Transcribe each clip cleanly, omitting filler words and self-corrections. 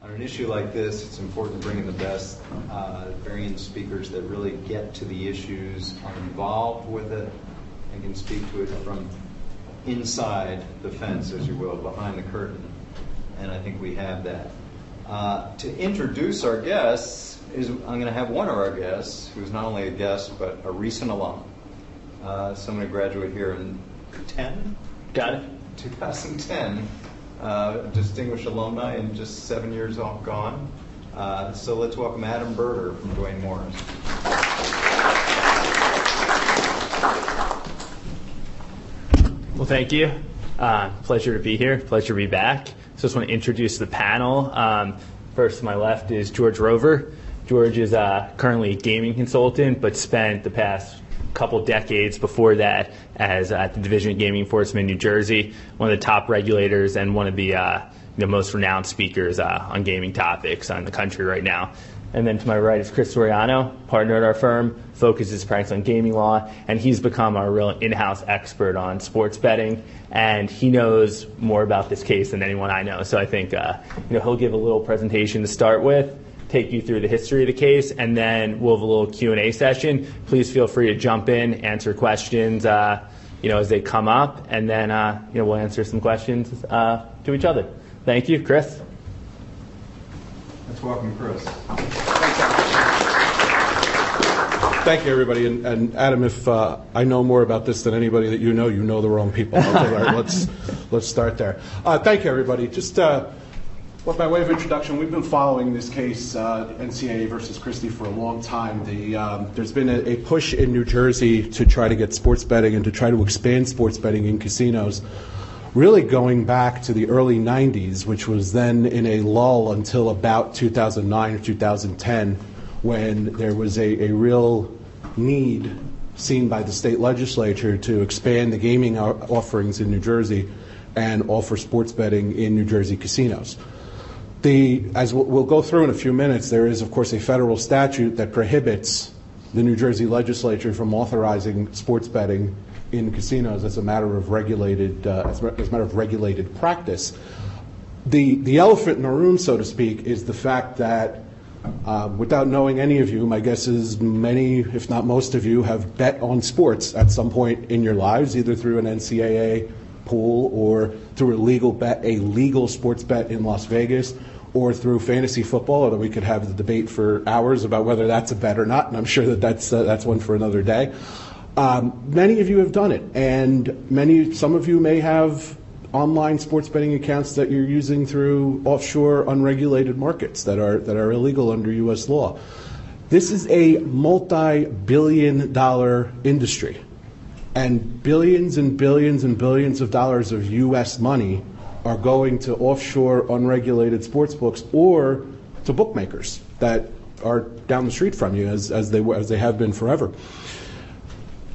On an issue like this, it's important to bring in the best variant speakers that really get to the issues, are involved with it, and can speak to it from inside the fence, as you will, behind the curtain. And I think we have that. To introduce our guests, I'm going to have one of our guests, who's not only a guest, but a recent alum. Someone who graduated here in 2010. Distinguished alumni and just 7 years off gone. So let's welcome Adam Berger from Duane Morris. Well, thank you. Pleasure to be here. Pleasure to be back. So I just want to introduce the panel. First to my left is George Rover. George is currently a gaming consultant, but spent the past couple decades before that as at the Division of Gaming Enforcement in New Jersey, one of the top regulators and one of the most renowned speakers on gaming topics in the country right now. And then to my right is Chris Soriano, partner at our firm, focuses practice on gaming law, and he's become our real in-house expert on sports betting, and he knows more about this case than anyone I know. So I think he'll give a little presentation to start with, take you through the history of the case, and then we'll have a little Q&A session. Please feel free to jump in, answer questions as they come up, and then we'll answer some questions to each other. Thank you. Chris? Let's welcome Chris. Thank you, everybody. And Adam, if I know more about this than anybody that you know the wrong people. Okay, all right, let's start there. Thank you, everybody. Just by way of introduction, we've been following this case, NCAA versus Christie, for a long time. There's been a push in New Jersey to try to get sports betting and to try to expand sports betting in casinos, really going back to the early 90s, which was then in a lull until about 2009 or 2010, when there was a real need seen by the state legislature to expand the gaming offerings in New Jersey and offer sports betting in New Jersey casinos. As we'll go through in a few minutes, there is, of course, a federal statute that prohibits the New Jersey legislature from authorizing sports betting in casinos as a matter of regulated practice. The elephant in the room, so to speak, is the fact that without knowing any of you, my guess is many, if not most of you, have bet on sports at some point in your lives, either through an NCAA pool or through a legal sports bet in Las Vegas, or through fantasy football, although we could have the debate for hours about whether that's a bet or not, and I'm sure that's one for another day. Many of you have done it, and some of you may have online sports betting accounts that you're using through offshore unregulated markets that are illegal under U.S. law. This is a multi-billion-dollar industry, and billions and billions and billions of dollars of U.S. money are going to offshore unregulated sports books or to bookmakers that are down the street from you, as they have been forever.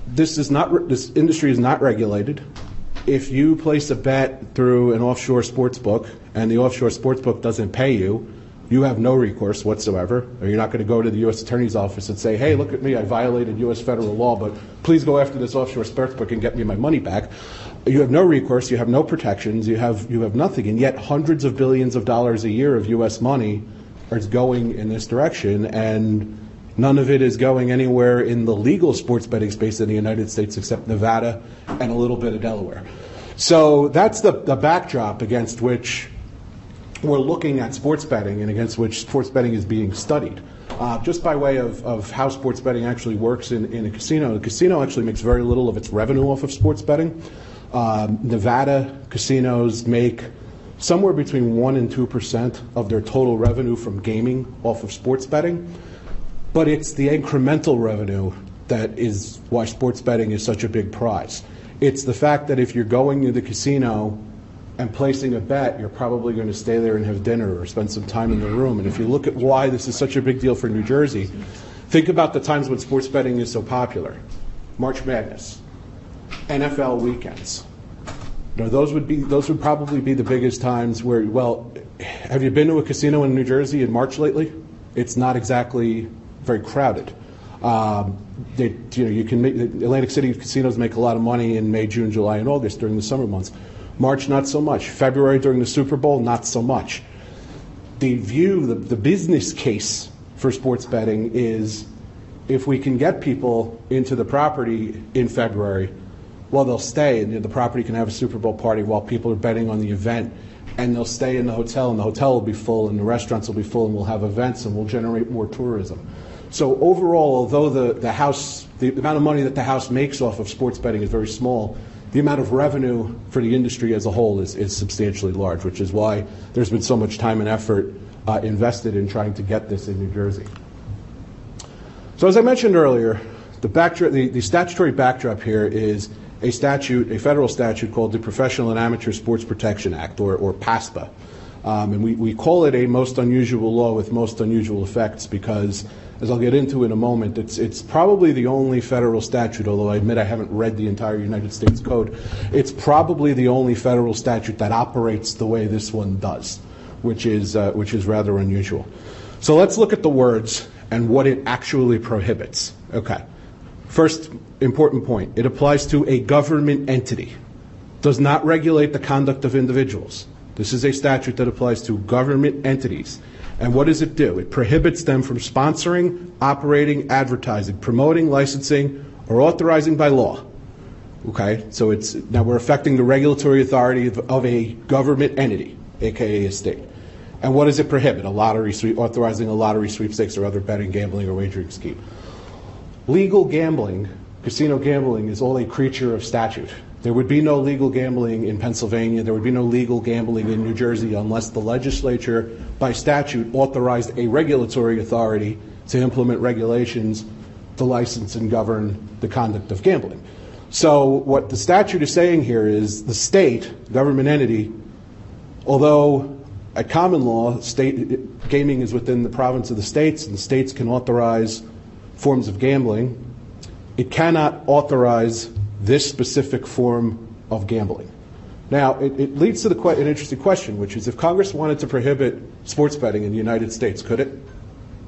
This industry is not regulated. If you place a bet through an offshore sports book and the offshore sports book doesn't pay you, you have no recourse whatsoever. Or you're not going to go to the U.S. Attorney's Office and say, hey, look at me, I violated U.S. federal law, but please go after this offshore sports book and get me my money back. You have no recourse, you have no protections, you have nothing, and yet hundreds of billions of dollars a year of U.S. money is going in this direction, and none of it is going anywhere in the legal sports betting space in the United States except Nevada and a little bit of Delaware. So that's the backdrop against which we're looking at sports betting and against which sports betting is being studied. Just by way of how sports betting actually works in a casino, the casino actually makes very little of its revenue off of sports betting. Nevada casinos make somewhere between 1% and 2% of their total revenue from gaming off of sports betting. But it's the incremental revenue that is why sports betting is such a big prize. It's the fact that if you're going to the casino and placing a bet, you're probably going to stay there and have dinner or spend some time in the room. And if you look at why this is such a big deal for New Jersey, think about the times when sports betting is so popular. March Madness, NFL weekends. Those would probably be the biggest times where, well, have you been to a casino in New Jersey in March lately? It's not exactly very crowded. Atlantic City casinos make a lot of money in May, June, July, and August during the summer months. March, not so much. February during the Super Bowl, not so much. the business case for sports betting is if we can get people into the property in February, well, they'll stay, and the property can have a Super Bowl party while people are betting on the event, and they'll stay in the hotel, and the hotel will be full, and the restaurants will be full, and we'll have events, and we'll generate more tourism. So overall, although the amount of money that the house makes off of sports betting is very small, the amount of revenue for the industry as a whole is substantially large, which is why there's been so much time and effort invested in trying to get this in New Jersey. So as I mentioned earlier, the statutory backdrop here is a federal statute called the Professional and Amateur Sports Protection Act, or PASPA. And we call it a most unusual law with most unusual effects because, as I'll get into in a moment, it's probably the only federal statute, although I admit I haven't read the entire United States Code, it's probably the only federal statute that operates the way this one does, which is rather unusual. So let's look at the words and what it actually prohibits. Okay. First important point, it applies to a government entity. Does not regulate the conduct of individuals. This is a statute that applies to government entities. And what does it do? It prohibits them from sponsoring, operating, advertising, promoting, licensing, or authorizing by law. Okay, so now we're affecting the regulatory authority of a government entity, aka a state. And what does it prohibit? Authorizing a lottery, sweepstakes, or other betting, gambling, or wagering scheme. Legal gambling, casino gambling, is all a creature of statute. There would be no legal gambling in Pennsylvania. There would be no legal gambling in New Jersey unless the legislature, by statute, authorized a regulatory authority to implement regulations to license and govern the conduct of gambling. So what the statute is saying here is the state, government entity, although at common law, gaming is within the province of the states, and the states can authorize forms of gambling, it cannot authorize this specific form of gambling. Now, it leads to an interesting question, which is if Congress wanted to prohibit sports betting in the United States, could it?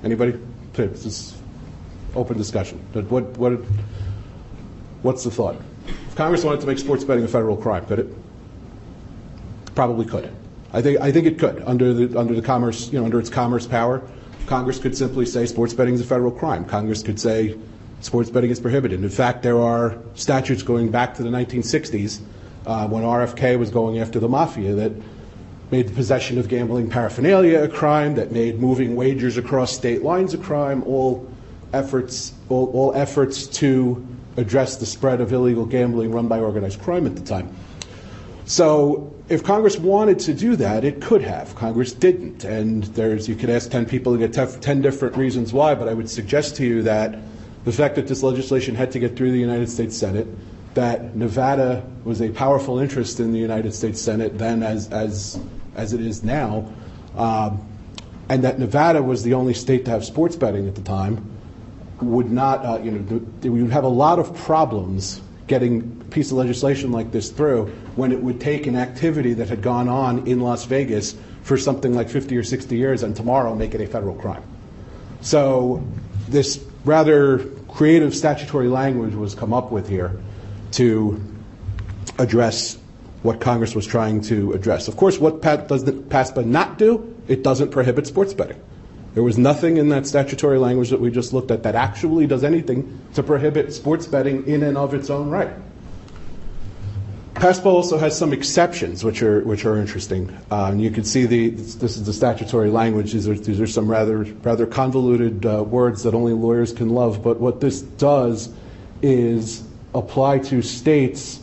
Anybody? This is open discussion. What's the thought? If Congress wanted to make sports betting a federal crime, could it? Probably could. I think it could under the commerce, under its commerce power. Congress could simply say sports betting is a federal crime. Congress could say sports betting is prohibited. In fact, there are statutes going back to the 1960s when RFK was going after the mafia that made the possession of gambling paraphernalia a crime, that made moving wagers across state lines a crime, all efforts to address the spread of illegal gambling run by organized crime at the time. So if Congress wanted to do that, it could have. Congress didn't. And you could ask 10 people to get 10 different reasons why, but I would suggest to you that the fact that this legislation had to get through the United States Senate, that Nevada was a powerful interest in the United States Senate then as it is now, and that Nevada was the only state to have sports betting at the time, would not, we would have a lot of problems getting a piece of legislation like this through when it would take an activity that had gone on in Las Vegas for something like 50 or 60 years and tomorrow make it a federal crime. So this rather creative statutory language was come up with here to address what Congress was trying to address. Of course, what does the PASPA not do? It doesn't prohibit sports betting. There was nothing in that statutory language that we just looked at that actually does anything to prohibit sports betting in and of its own right. PASPA also has some exceptions, which are interesting. You can see this is the statutory language. These are some rather convoluted words that only lawyers can love. But what this does is apply to states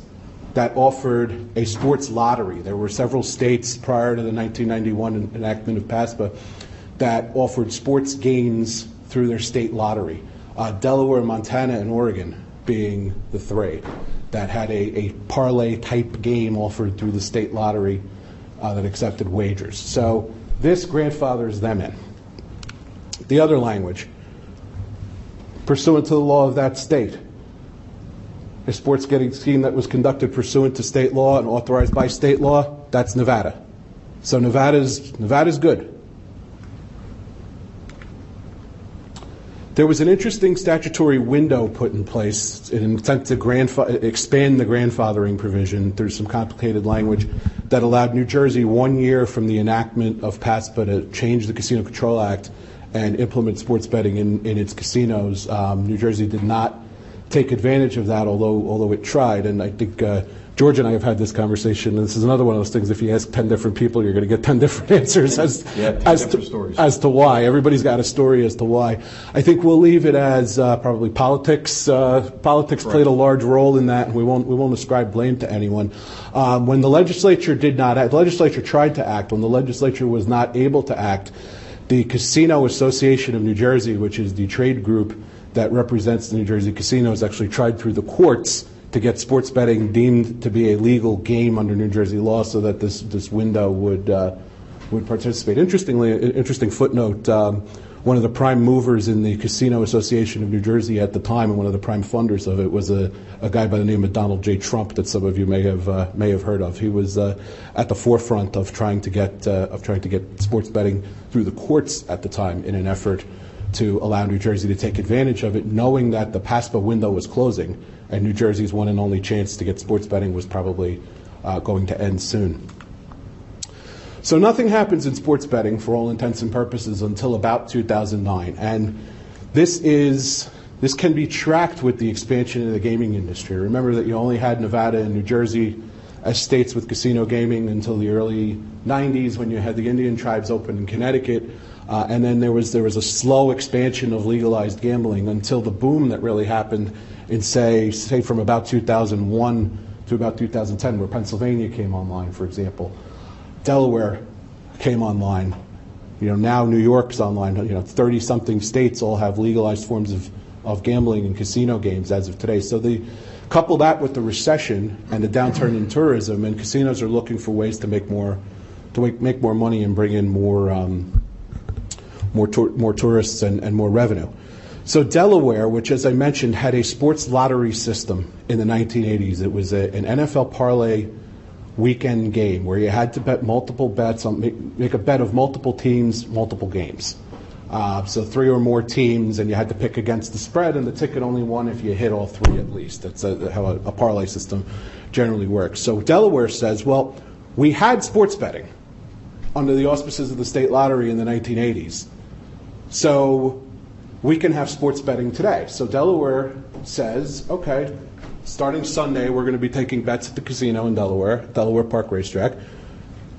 that offered a sports lottery. There were several states prior to the 1991 enactment of PASPA that offered sports games through their state lottery. Delaware, Montana, and Oregon being the three that had a parlay-type game offered through the state lottery that accepted wagers. So this grandfathers them in. The other language, pursuant to the law of that state, a sports betting scheme that was conducted pursuant to state law and authorized by state law, that's Nevada. So Nevada's good. There was an interesting statutory window put in place in an attempt to expand the grandfathering provision through some complicated language that allowed New Jersey 1 year from the enactment of PASPA to change the Casino Control Act and implement sports betting in its casinos. New Jersey did not take advantage of that, although it tried. And I think George and I have had this conversation, and this is another one of those things, if you ask 10 different people, you're going to get 10 different answers as to why. Everybody's got a story as to why. I think we'll leave it as probably politics. Politics played a large role in that, and we won't ascribe blame to anyone. When the legislature did not act, the legislature tried to act. When the legislature was not able to act, the Casino Association of New Jersey, which is the trade group that represents the New Jersey casinos, actually tried through the courts to get sports betting deemed to be a legal game under New Jersey law, so that this window would participate. Interestingly, interesting footnote. One of the prime movers in the Casino Association of New Jersey at the time, and one of the prime funders of it, was a guy by the name of Donald J. Trump, that some of you may have heard of. He was at the forefront of trying to get sports betting through the courts at the time, in an effort to allow New Jersey to take advantage of it, knowing that the PASPA window was closing, and New Jersey's one and only chance to get sports betting was probably going to end soon. So nothing happens in sports betting, for all intents and purposes, until about 2009. And this can be tracked with the expansion of the gaming industry. Remember that you only had Nevada and New Jersey as states with casino gaming until the early 90s, when you had the Indian tribes open in Connecticut. And then there was a slow expansion of legalized gambling until the boom that really happened in, say from about 2001 to about 2010, where Pennsylvania came online, for example. Delaware came online. Now New York's online. 30-something states all have legalized forms of gambling and casino games as of today. So couple that with the recession and the downturn in tourism, and casinos are looking for ways to make more money and bring in more tourists and more revenue. So Delaware, which, as I mentioned, had a sports lottery system in the 1980s. It was an NFL parlay weekend game where you had to bet multiple bets make a bet of multiple teams, multiple games. So 3 or more teams, and you had to pick against the spread, and the ticket only won if you hit all 3 at least. That's how a parlay system generally works. So Delaware says, well, we had sports betting under the auspices of the state lottery in the 1980s. So we can have sports betting today. So Delaware says, okay, starting Sunday, we're going to be taking bets at the casino in Delaware Park Racetrack.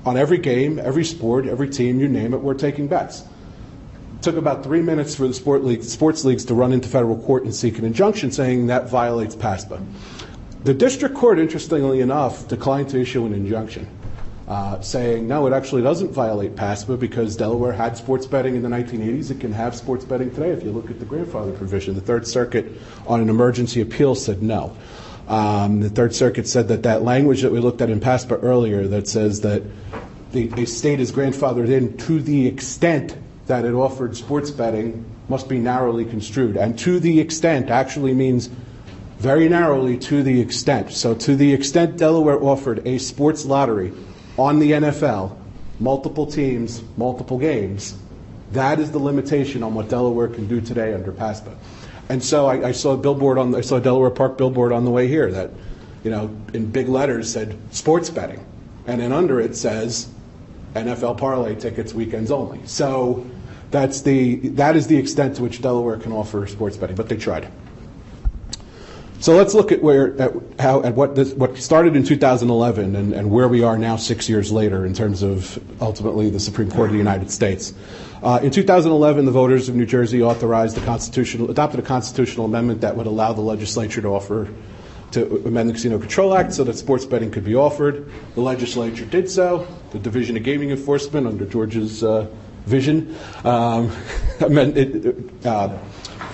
On every game, every sport, every team, you name it, we're taking bets. It took about 3 minutes for the sports leagues to run into federal court and seek an injunction saying that violates PASPA. The district court, interestingly enough, declined to issue an injunction, saying, no, it actually doesn't violate PASPA because Delaware had sports betting in the 1980s. It can have sports betting today if you look at the grandfather provision. The Third Circuit, on an emergency appeal, said no. The Third Circuit said that language that we looked at in PASPA earlier that says that the state is grandfathered in to the extent that it offered sports betting must be narrowly construed. And to the extent actually means very narrowly to the extent. So to the extent Delaware offered a sports lottery on the NFL, multiple teams, multiple games, that is the limitation on what Delaware can do today under PASPA. And so I saw a Delaware Park billboard on the way here that, in big letters said sports betting. And then under it says NFL parlay tickets weekends only. So that is the extent to which Delaware can offer sports betting, but they tried. So let's look at what started in 2011 and where we are now 6 years later in terms of ultimately the Supreme Court of the United States. In 2011, the voters of New Jersey adopted a constitutional amendment that would allow the legislature to amend the Casino Control Act so that sports betting could be offered. The legislature did so. The Division of Gaming Enforcement, under George's vision,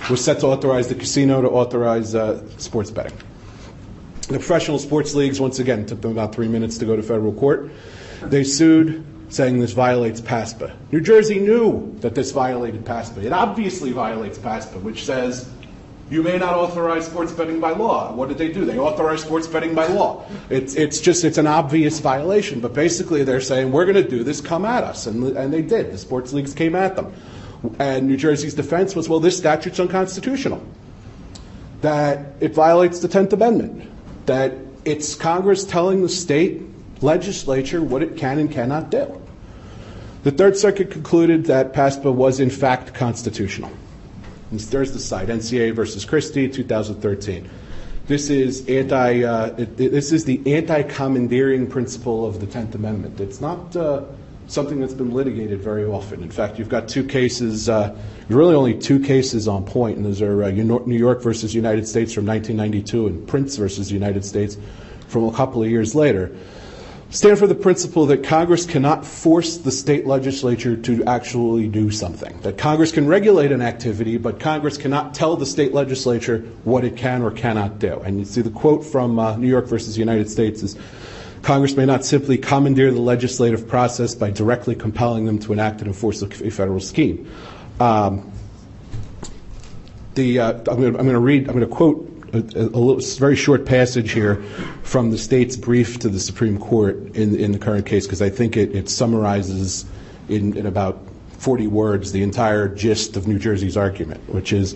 was set to authorize the casino to authorize sports betting. The professional sports leagues, once again, it took them about 3 minutes to go to federal court. They sued, saying this violates PASPA. New Jersey knew that this violated PASPA. It obviously violates PASPA, which says you may not authorize sports betting by law. What did they do? They authorized sports betting by law. It's an obvious violation, but basically they're saying we're going to do this, come at us, and they did. The sports leagues came at them. And New Jersey's defense was, well, this statute's unconstitutional, that it violates the 10th Amendment, that it's Congress telling the state legislature what it can and cannot do. The Third Circuit concluded that PASPA was in fact constitutional. And there's the site, NCA versus Christie, 2013. This is the anti-commandeering principle of the 10th Amendment. It's not something that's been litigated very often. In fact, you've got two cases, really only two cases on point, and those are New York versus United States from 1992 and Prince versus United States from a couple of years later. Stand for the principle that Congress cannot force the state legislature to actually do something. That Congress can regulate an activity, but Congress cannot tell the state legislature what it can or cannot do. And you see the quote from New York versus United States is, Congress may not simply commandeer the legislative process by directly compelling them to enact and enforce a federal scheme. I'm going to quote a very short passage here from the state's brief to the Supreme Court in the current case, because I think it summarizes in about 40 words the entire gist of New Jersey's argument, which is,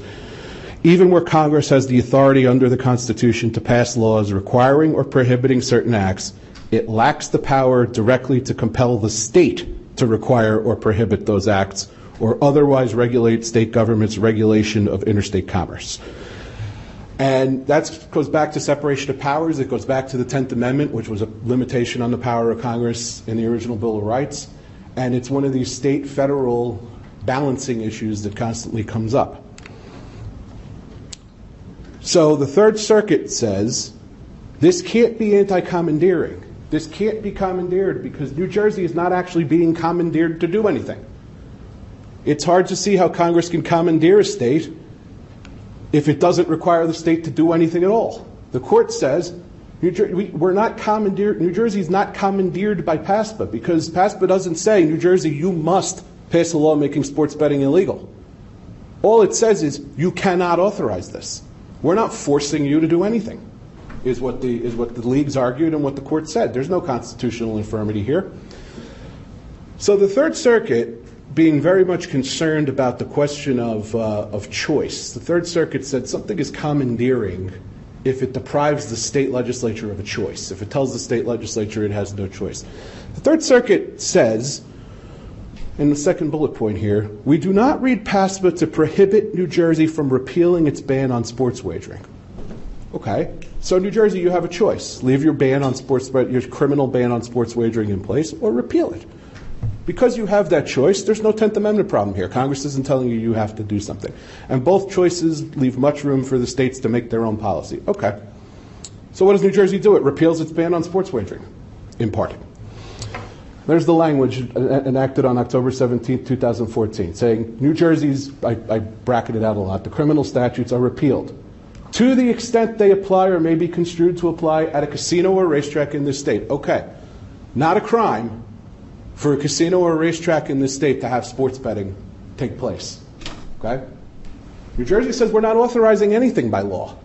even where Congress has the authority under the Constitution to pass laws requiring or prohibiting certain acts, it lacks the power directly to compel the state to require or prohibit those acts or otherwise regulate state government's regulation of interstate commerce. And that goes back to separation of powers. It goes back to the 10th Amendment, which was a limitation on the power of Congress in the original Bill of Rights. And it's one of these state-federal balancing issues that constantly comes up. So the Third Circuit says this can't be anti-commandeering. This can't be commandeered because New Jersey is not actually being commandeered to do anything. It's hard to see how Congress can commandeer a state if it doesn't require the state to do anything at all. The court says New Jersey is not commandeered by PASPA because PASPA doesn't say, New Jersey, you must pass a law making sports betting illegal. All it says is you cannot authorize this. We're not forcing you to do anything, is what the leagues argued and what the court said. There's no constitutional infirmity here. So the Third Circuit, being very much concerned about the question of choice, the Third Circuit said something is commandeering if it deprives the state legislature of a choice, if it tells the state legislature it has no choice. The Third Circuit says, in the second bullet point here, we do not read PASPA to prohibit New Jersey from repealing its ban on sports wagering. Okay, so New Jersey, you have a choice. Leave your ban on your criminal ban on sports wagering in place or repeal it. Because you have that choice, there's no 10th Amendment problem here. Congress isn't telling you have to do something. And both choices leave much room for the states to make their own policy. Okay. So what does New Jersey do? It repeals its ban on sports wagering, in part. There's the language enacted on October 17, 2014, saying New Jersey's, I bracketed out a lot, the criminal statutes are repealed to the extent they apply or may be construed to apply at a casino or racetrack in this state. Okay. Not a crime for a casino or a racetrack in this state to have sports betting take place. Okay? New Jersey says we're not authorizing anything by law.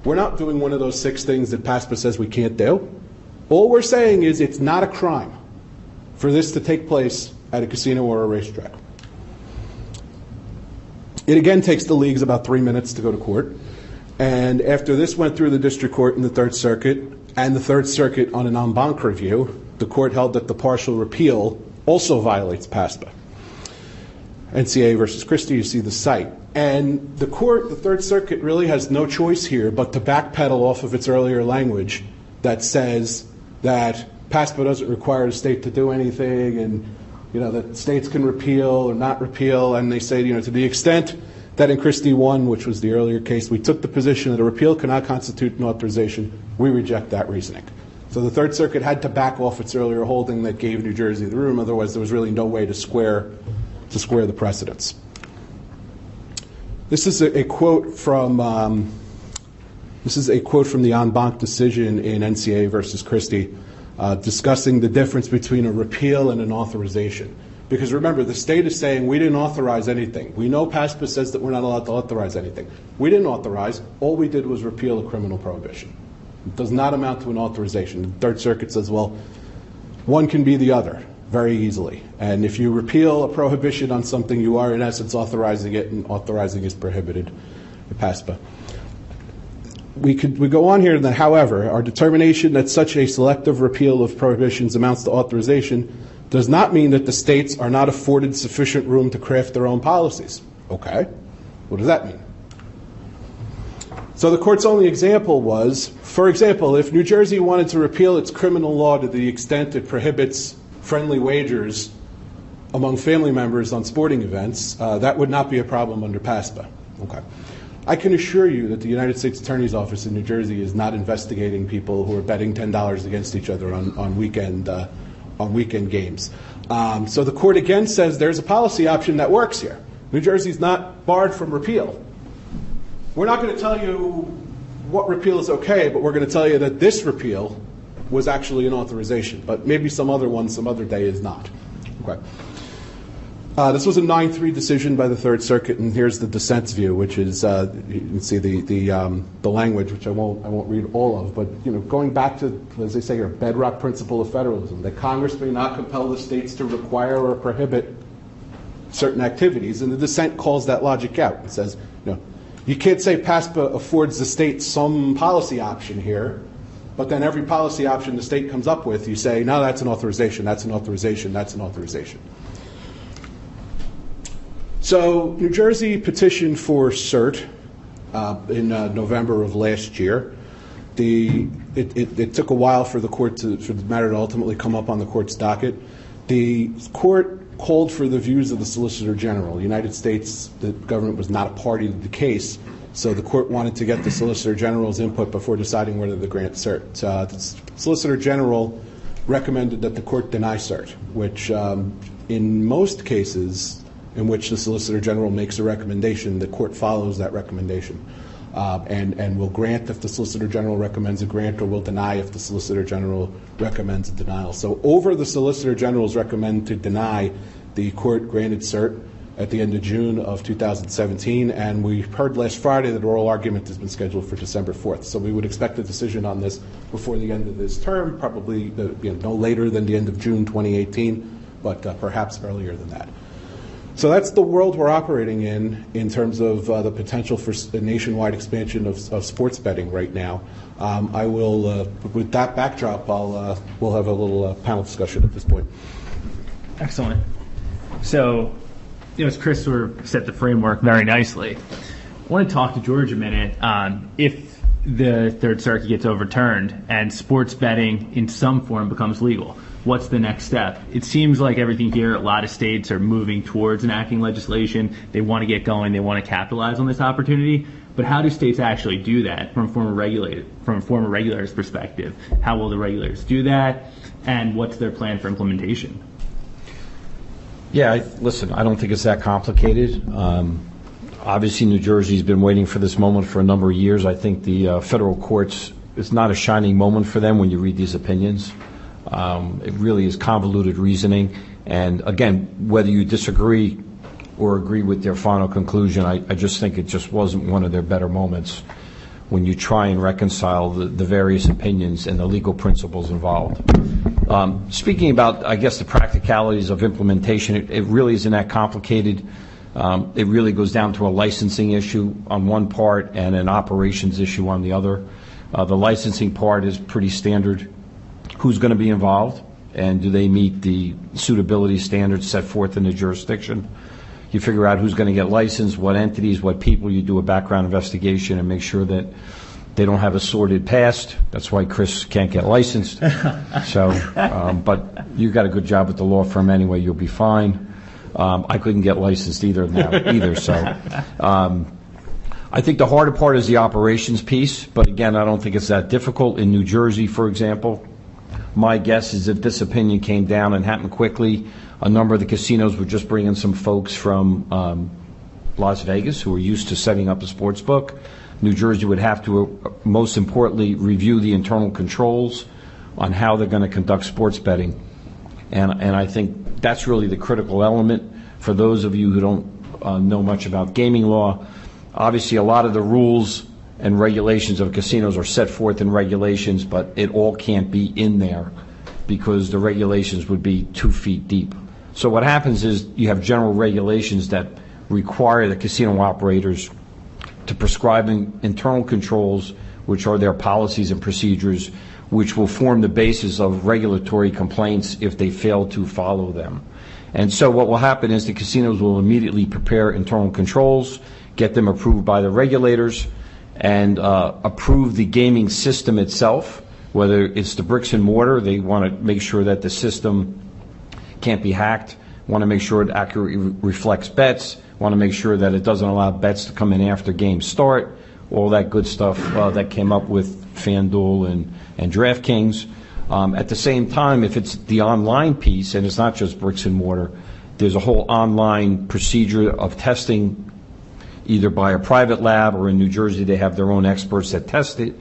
We're not doing one of those 6 things that PASPA says we can't do. All we're saying is it's not a crime for this to take place at a casino or a racetrack. It again takes the leagues about 3 minutes to go to court. And after this went through the district court in the Third Circuit and the Third Circuit on an en banc review, the court held that the partial repeal also violates PASPA. NCA versus Christie, you see the site. And the court, the Third Circuit, really has no choice here but to backpedal off of its earlier language that says that PASPA doesn't require the state to do anything and that states can repeal or not repeal. And they say, to the extent that in Christie 1, which was the earlier case, we took the position that a repeal cannot constitute an authorization, we reject that reasoning. So the Third Circuit had to back off its earlier holding that gave New Jersey the room. Otherwise, there was really no way to square the precedents. This is a quote from the en banc decision in NCA versus Christie, discussing the difference between a repeal and an authorization. Because remember, the state is saying we didn't authorize anything. We know PASPA says that we're not allowed to authorize anything. We didn't authorize. All we did was repeal a criminal prohibition. It does not amount to an authorization. The Third Circuit says, well, one can be the other very easily. And if you repeal a prohibition on something, you are in essence authorizing it, and authorizing is prohibited in PASPA. we go on here, and then, however, our determination that such a selective repeal of prohibitions amounts to authorization does not mean that the states are not afforded sufficient room to craft their own policies. Okay, what does that mean? So the court's only example was, for example, if New Jersey wanted to repeal its criminal law to the extent it prohibits friendly wagers among family members on sporting events, that would not be a problem under PASPA. Okay. I can assure you that the United States Attorney's Office in New Jersey is not investigating people who are betting $10 against each other on weekend games. So the court again says there's a policy option that works here. New Jersey's not barred from repeal. We're not going to tell you what repeal is okay, but we're going to tell you that this repeal was actually an authorization, but maybe some other one some other day is not. Okay. This was a 9-3 decision by the Third Circuit, and here's the dissent's view, which is you can see the language, which I won't read all of, but going back to, as they say here, bedrock principle of federalism, that Congress may not compel the states to require or prohibit certain activities, and the dissent calls that logic out. It says, you can't say PASPA affords the state some policy option here, but then every policy option the state comes up with, you say, no, that's an authorization, that's an authorization, that's an authorization. So New Jersey petitioned for cert in November of last year. It took a while for the matter to ultimately come up on the court's docket. The court called for the views of the Solicitor General. The United States, the government was not a party to the case, so the court wanted to get the Solicitor General's input before deciding whether to grant cert. The Solicitor General recommended that the court deny cert, which in most cases in which the Solicitor General makes a recommendation, the court follows that recommendation and will grant if the Solicitor General recommends a grant, or will deny if the Solicitor General recommends a denial. So over the Solicitor General's recommend to deny, the court granted cert at the end of June of 2017, and we heard last Friday that oral argument has been scheduled for December 4th. So we would expect a decision on this before the end of this term, probably no later than the end of June 2018, but perhaps earlier than that. So that's the world we're operating in terms of the potential for a nationwide expansion of sports betting right now. I will, with that backdrop, we'll have a little panel discussion at this point. Excellent. So, as Chris sort of set the framework very nicely, I want to talk to George a minute. If the Third Circuit gets overturned and sports betting in some form becomes legal, what's the next step? It seems like everything here, a lot of states are moving towards enacting legislation. They want to get going. They want to capitalize on this opportunity. But how do states actually do that from a former regulator's perspective? How will the regulators do that? And what's their plan for implementation? Yeah, listen, I don't think it's that complicated. Obviously, New Jersey's been waiting for this moment for a number of years. I think the federal courts, it's not a shining moment for them when you read these opinions. It really is convoluted reasoning, and again, whether you disagree or agree with their final conclusion, I just think it just wasn't one of their better moments when you try and reconcile the various opinions and the legal principles involved. Speaking about, I guess, the practicalities of implementation, it really isn't that complicated. It really goes down to a licensing issue on one part and an operations issue on the other. The licensing part is pretty standard. Who's going to be involved, and do they meet the suitability standards set forth in the jurisdiction? You figure out who's going to get licensed, what entities, what people. You do a background investigation and make sure that they don't have a sordid past. That's why Chris can't get licensed. But you got a good job at the law firm anyway. You'll be fine. I couldn't get licensed either. So I think the harder part is the operations piece. But again, I don't think it's that difficult. In New Jersey, for example, my guess is if this opinion came down and happened quickly, a number of the casinos would just bring in some folks from Las Vegas who are used to setting up a sports book. New Jersey would have to, most importantly, review the internal controls on how they're going to conduct sports betting. And I think that's really the critical element for those of you who don't know much about gaming law. Obviously, a lot of the rules and regulations of casinos are set forth in regulations, but it all can't be in there because the regulations would be 2 feet deep. So what happens is you have general regulations that require the casino operators to prescribe internal controls which are their policies and procedures, which will form the basis of regulatory complaints if they fail to follow them. And so what will happen is the casinos will immediately prepare internal controls, get them approved by the regulators, and approve the gaming system itself, whether it's the bricks and mortar. They want to make sure that the system can't be hacked, want to make sure it accurately reflects bets, want to make sure that it doesn't allow bets to come in after games start, all that good stuff that came up with FanDuel and DraftKings. At the same time, if it's the online piece, and it's not just bricks and mortar, there's a whole online procedure of testing, either by a private lab or in New Jersey they have their own experts that test it.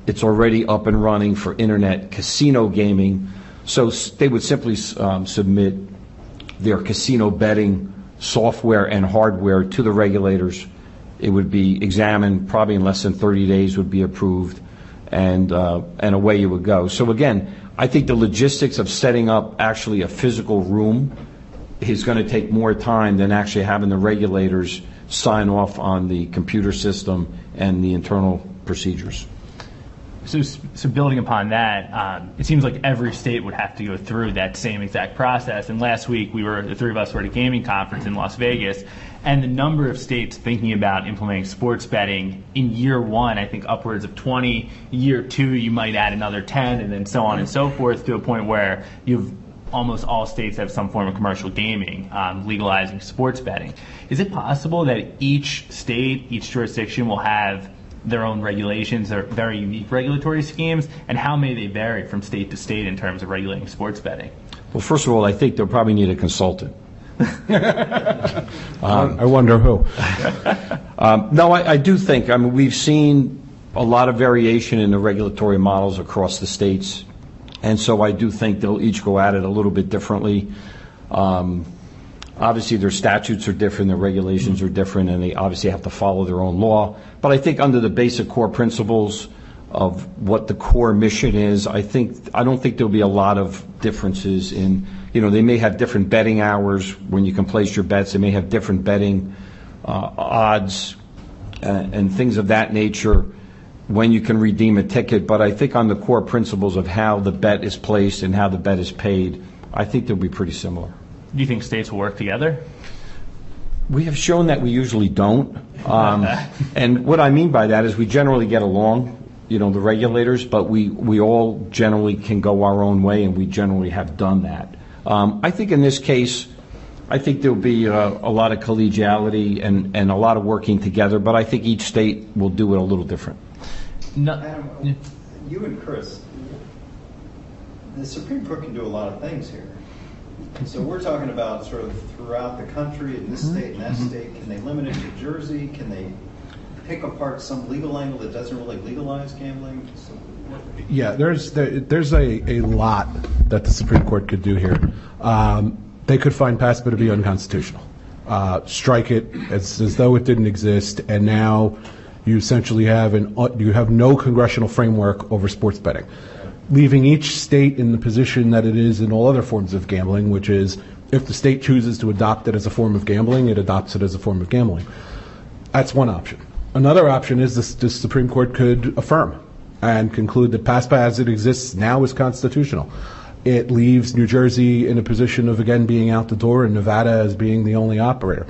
It's already up and running for internet casino gaming. So they would simply submit their casino betting software and hardware to the regulators. It would be examined, probably in less than 30 days would be approved, and away you would go. So again, I think the logistics of setting up actually a physical room is going to take more time than actually having the regulators sign off on the computer system and the internal procedures. So building upon that, it seems like every state would have to go through that same exact process. And last week, the three of us were at a gaming conference in Las Vegas, and the number of states thinking about implementing sports betting in year one, I think upwards of 20. Year two, you might add another 10, and then so on and so forth, to a point where you've almost all states have some form of commercial gaming, legalizing sports betting. Is it possible that each state, each jurisdiction will have their own regulations, their very unique regulatory schemes, and how may they vary from state to state in terms of regulating sports betting? Well, first of all, I think they'll probably need a consultant. I wonder who. No, I do think, we've seen a lot of variation in the regulatory models across the states, and so I do think they'll each go at it a little bit differently. Obviously, their statutes are different, their regulations are different, and they obviously have to follow their own law. But I think under the basic core principles of what the core mission is, I don't think there'll be a lot of differences in, they may have different betting hours when you can place your bets. They may have different betting odds and things of that nature when you can redeem a ticket. But I think on the core principles of how the bet is placed and how the bet is paid, I think they'll be pretty similar. Do you think states will work together? We have shown that we usually don't. And what I mean by that is we generally get along, the regulators, but we all generally can go our own way, and we generally have done that. I think in this case, I think there'll be a lot of collegiality and a lot of working together, but I think each state will do it a little different. Adam, you and Chris, the Supreme Court can do a lot of things here. So we're talking about sort of throughout the country, in this state and that state. Can they limit it to Jersey? Can they pick apart some legal angle that doesn't really legalize gambling? Yeah, there's a lot that the Supreme Court could do here. They could find PASPA to be unconstitutional, strike it as though it didn't exist, and now you essentially have no congressional framework over sports betting, leaving each state in the position that it is in all other forms of gambling, which is if the state chooses to adopt it as a form of gambling, it adopts it as a form of gambling. That's one option. Another option is the Supreme Court could affirm and conclude that PASPA as it exists now is constitutional. It leaves New Jersey in a position of, again, being out the door, and Nevada as being the only operator.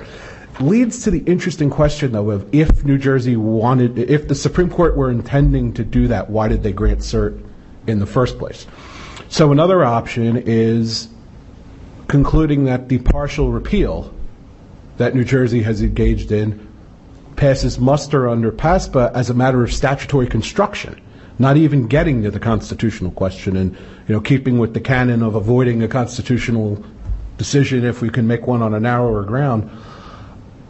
Leads to the interesting question, though, of if New Jersey if the Supreme Court were intending to do that, why did they grant cert in the first place? So another option is concluding that the partial repeal that New Jersey has engaged in passes muster under PASPA as a matter of statutory construction, not even getting to the constitutional question, and keeping with the canon of avoiding a constitutional decision if we can make one on a narrower ground.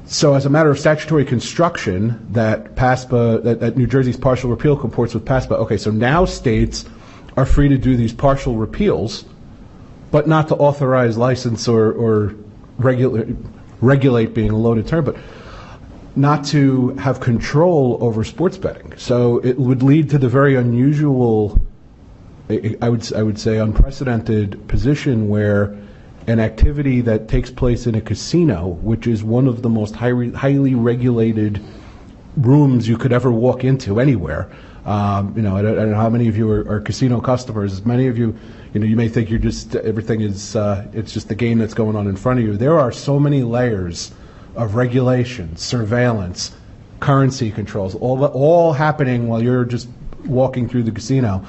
So as a matter of statutory construction, that PASPA, that New Jersey's partial repeal comports with PASPA. Okay, so now states are free to do these partial repeals, but not to authorize, license, or regulate being a loaded term, but not to have control over sports betting. So it would lead to the very unusual, I would say unprecedented position where an activity that takes place in a casino, which is one of the most highly regulated rooms you could ever walk into anywhere, You know, I don't know how many of you are casino customers. Many of you, you know, you may think you're just, everything is, it's just the game that's going on in front of you. There are so many layers of regulation, surveillance, currency controls, all happening while you're just walking through the casino.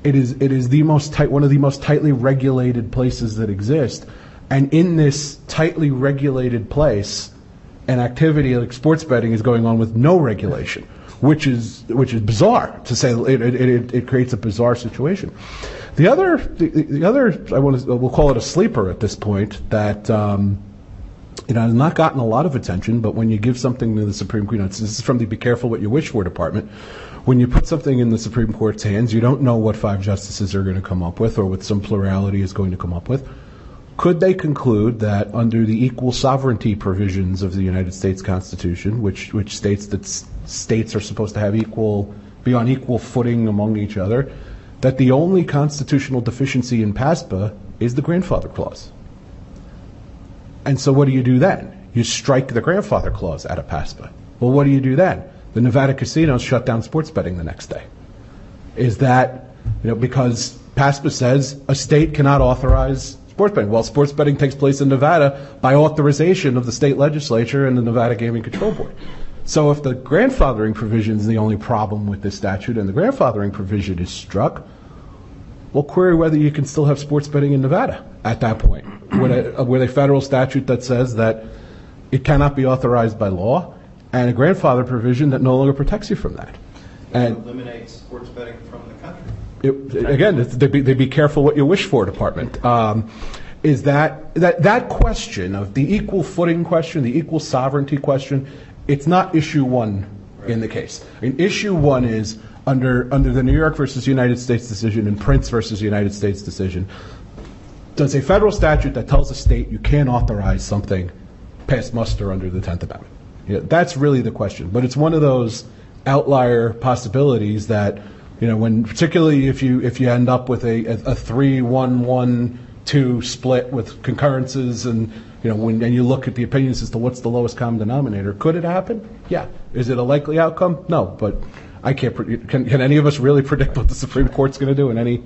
It is one of the most tightly regulated places that exist. And in this tightly regulated place, an activity like sports betting is going on with no regulation, which is bizarre, to say. It creates a bizarre situation. The other we'll call it a sleeper at this point, that you know, has not gotten a lot of attention, but when you give something to the Supreme Court, you know, this is from the Be Careful What You Wish For department. When you put something in the Supreme Court's hands, you don't know what 5 justices are going to come up with, or what some plurality is going to come up with. Could they conclude that under the equal sovereignty provisions of the United States Constitution, which states that states are supposed to have be on equal footing among each other, that the only constitutional deficiency in PASPA is the grandfather clause? And so what do you do then? You strike the grandfather clause out of PASPA. Well, what do you do then? The Nevada casinos shut down sports betting the next day. Is that, you know, because PASPA says a state cannot authorize sports betting. Well, sports betting takes place in Nevada by authorization of the state legislature and the Nevada Gaming Control Board. So if the grandfathering provision is the only problem with this statute, and the grandfathering provision is struck, well, query whether you can still have sports betting in Nevada at that point, with a federal statute that says that it cannot be authorized by law, and a grandfather provision that no longer protects you from that. And eliminate sports betting from the country. Again, they be careful what you wish for department. Is that question of the equal footing question, the equal sovereignty question, it's not issue one in the case. I mean, issue one is under the New York versus United States decision and Prince versus United States decision, does a federal statute that tells a state you can't authorize something pass muster under the 10th Amendment? Yeah, that's really the question. But it's one of those outlier possibilities that, you know, when, particularly if you end up with a 3-1-1-2 split with concurrences, and you know, and you look at the opinions as to what's the lowest common denominator, could it happen? Yeah. Is it a likely outcome? No. But I can't. Can any of us really predict what the Supreme Court's going to do in any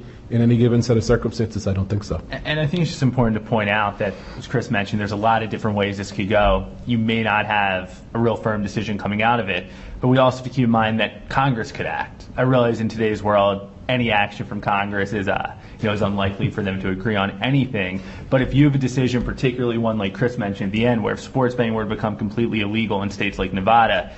given set of circumstances? I don't think so. And I think it's just important to point out that, as Chris mentioned, there's a lot of different ways this could go. You may not have a real firm decision coming out of it, but we also have to keep in mind that Congress could act. I realize in today's world, any action from Congress is unlikely for them to agree on anything. But if you have a decision, particularly one like Chris mentioned at the end, where if sports betting were to become completely illegal in states like Nevada,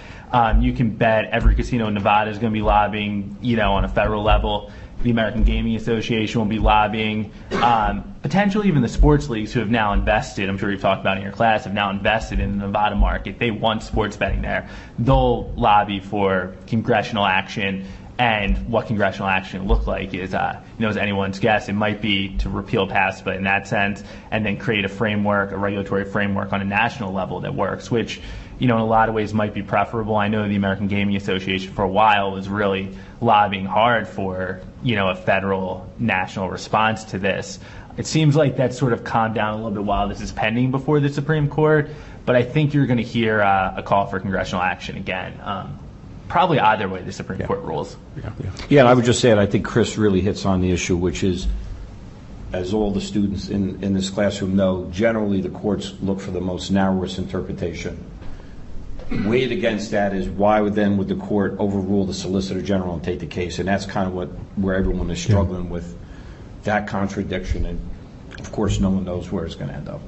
you can bet every casino in Nevada is going to be lobbying, on a federal level. The American Gaming Association will be lobbying. Potentially even the sports leagues who have now invested, I'm sure you've talked about in your class, have now invested in the Nevada market. They want sports betting there. They'll lobby for congressional action. And what congressional action will look like is, as anyone's guess, it might be to repeal PASPA in that sense, and then create a framework, a regulatory framework on a national level that works, which, in a lot of ways might be preferable. I know the American Gaming Association for a while was really lobbying hard for, a federal national response to this. It seems like that's sort of calmed down a little bit while this is pending before the Supreme Court, but I think you're going to hear a call for congressional action again. Probably either way the Supreme Court rules. Yeah, and I would just say that I think Chris really hits on the issue, which is, as all the students in this classroom know, generally the courts look for the most narrowest interpretation. Weighed against that is why would the court overrule the Solicitor General and take the case? And that's kind of where everyone is struggling with that contradiction. And, of course, no one knows where it's going to end up.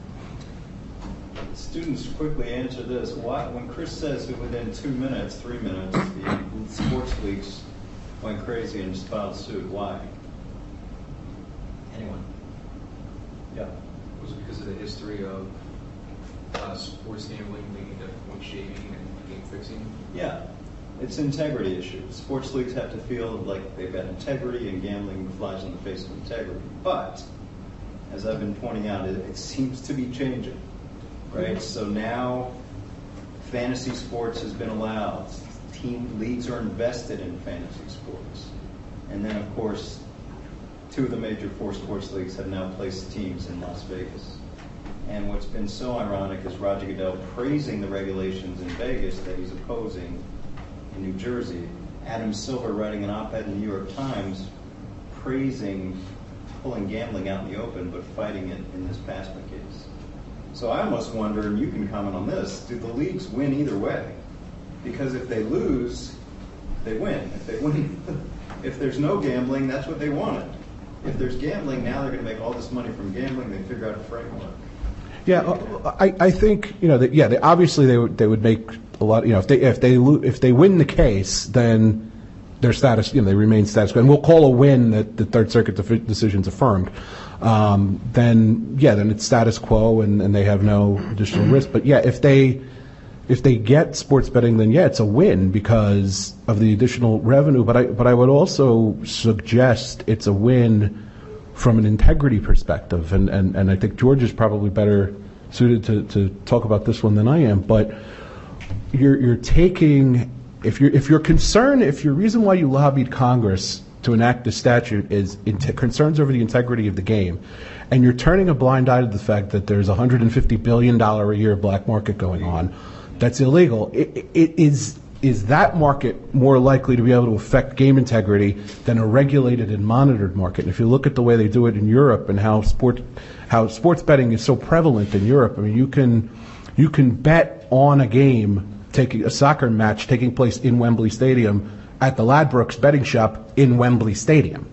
Students quickly answer this. Why, when Chris says that within 3 minutes, the sports leagues went crazy and just filed suit, why? Anyone? Yeah. Was it because of the history of sports gambling leading to point shaving and game fixing? Yeah. It's an integrity issue. Sports leagues have to feel like they've got integrity, and gambling flies in the face of integrity. But, as I've been pointing out, it seems to be changing. Right, so now fantasy sports has been allowed. Team leagues are invested in fantasy sports, and then of course, 2 of the major 4 sports leagues have now placed teams in Las Vegas. And what's been so ironic is Roger Goodell praising the regulations in Vegas that he's opposing in New Jersey, Adam Silver writing an op-ed in the New York Times praising pulling gambling out in the open, but fighting it in this PASPA case. So I almost wonder, and you can comment on this, do the leagues win either way? Because if they lose, they win. If they win, if there's no gambling, that's what they wanted. If there's gambling, now they're going to make all this money from gambling. They figure out a framework. Yeah, I think obviously they would make a lot. If they win the case, then their status, they remain status quo, and we'll call a win that the Third Circuit decision's affirmed. Then it's status quo, and they have no additional risk. But if they get sports betting, then it's a win because of the additional revenue. But I would also suggest it's a win from an integrity perspective, and I think George is probably better suited to talk about this one than I am. But you're taking, if your reason why you lobbied Congress to enact the statute is concerns over the integrity of the game, and you're turning a blind eye to the fact that there's $150 billion a year black market going on, that's illegal. Is that market more likely to be able to affect game integrity than a regulated and monitored market? And if you look at the way they do it in Europe and how sports betting is so prevalent in Europe, I mean, you can bet on a game, a soccer match taking place in Wembley Stadium at the Ladbrokes betting shop in Wembley Stadium,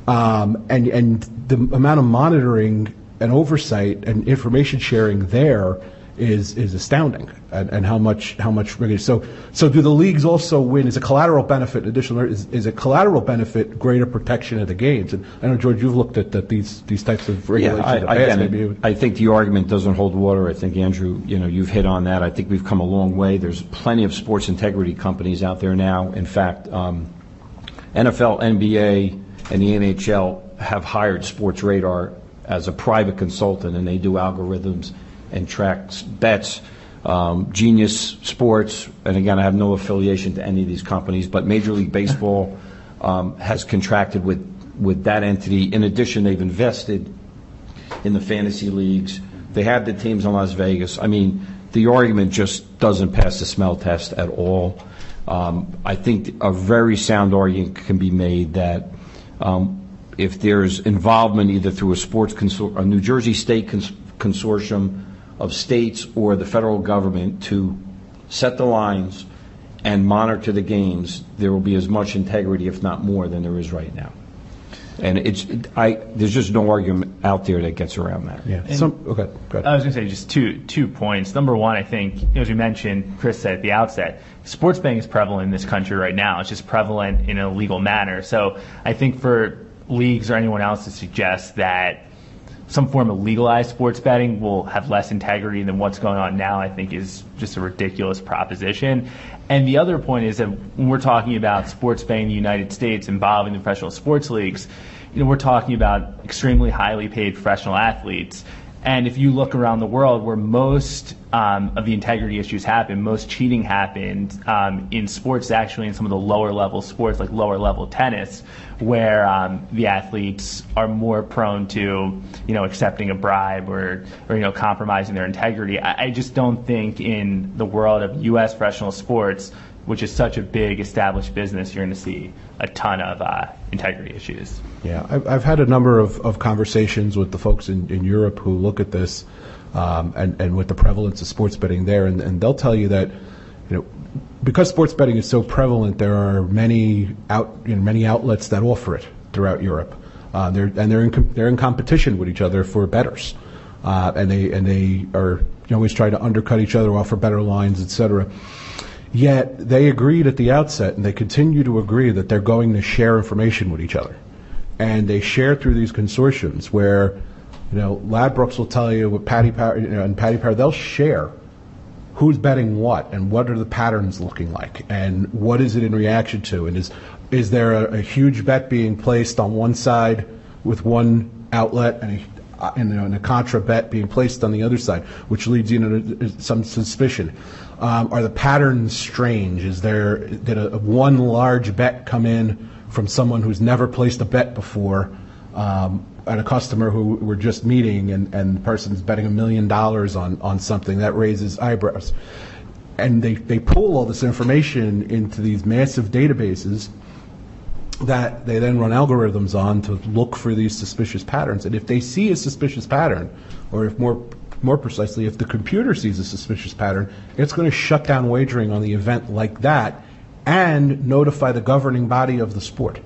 and the amount of monitoring and oversight and information sharing there is astounding, and how much regulation. So do the leagues also win? Is a collateral benefit additional? Is a collateral benefit greater protection of the games? And I know, George, you've looked at these types of regulations. I think the argument doesn't hold water. I think, Andrew, you've hit on that. I think we've come a long way. There's plenty of sports integrity companies out there now. In fact, NFL, NBA, and the NHL have hired Sports Radar as a private consultant, and they do algorithms and tracks bets. Genius Sports, and again, I have no affiliation to any of these companies, but Major League Baseball has contracted with that entity. In addition, they've invested in the fantasy leagues. They have the teams in Las Vegas. I mean, the argument just doesn't pass the smell test at all. I think a very sound argument can be made that if there's involvement either through a New Jersey State consortium of states or the federal government to set the lines and monitor the games, there will be as much integrity, if not more, than there is right now. And there's just no argument out there that gets around that. Yeah. Okay, go ahead. I was going to say just two points. Number one, I think, as we mentioned, Chris said at the outset, sports betting is prevalent in this country right now. It's just prevalent in a legal manner. So I think for leagues or anyone else to suggest that some form of legalized sports betting will have less integrity than what's going on now, I think is just a ridiculous proposition. And the other point is that when we're talking about sports betting in the United States involving the professional sports leagues, we're talking about extremely highly paid professional athletes. And if you look around the world where most of the integrity issues happen, most cheating happened in sports, actually in some of the lower level sports, like lower level tennis, where the athletes are more prone to, accepting a bribe or compromising their integrity. I just don't think in the world of U.S. professional sports, which is such a big established business, you're going to see a ton of integrity issues. Yeah, I've had a number of conversations with the folks in Europe who look at this and with the prevalence of sports betting there, and they'll tell you that because sports betting is so prevalent, there are many outlets that offer it throughout Europe. They're in competition with each other for bettors, and they are always try to undercut each other, offer better lines, etc. Yet they agreed at the outset, and they continue to agree, that they're going to share information with each other, and they share through these consortiums where, Ladbrokes will tell you with Paddy Power, and Paddy Power, they'll share who's betting what and what are the patterns looking like and what is it in reaction to, and is there a huge bet being placed on one side with one outlet and a contra bet being placed on the other side, which leads you to some suspicion. Are the patterns strange? Did one large bet come in from someone who's never placed a bet before at a customer who we're just meeting, and the person's betting $1 million on something? That raises eyebrows. and they pull all this information into these massive databases that they then run algorithms on to look for these suspicious patterns. And if they see a suspicious pattern, or if more precisely, if the computer sees a suspicious pattern, it's going to shut down wagering on the event like that and notify the governing body of the sport.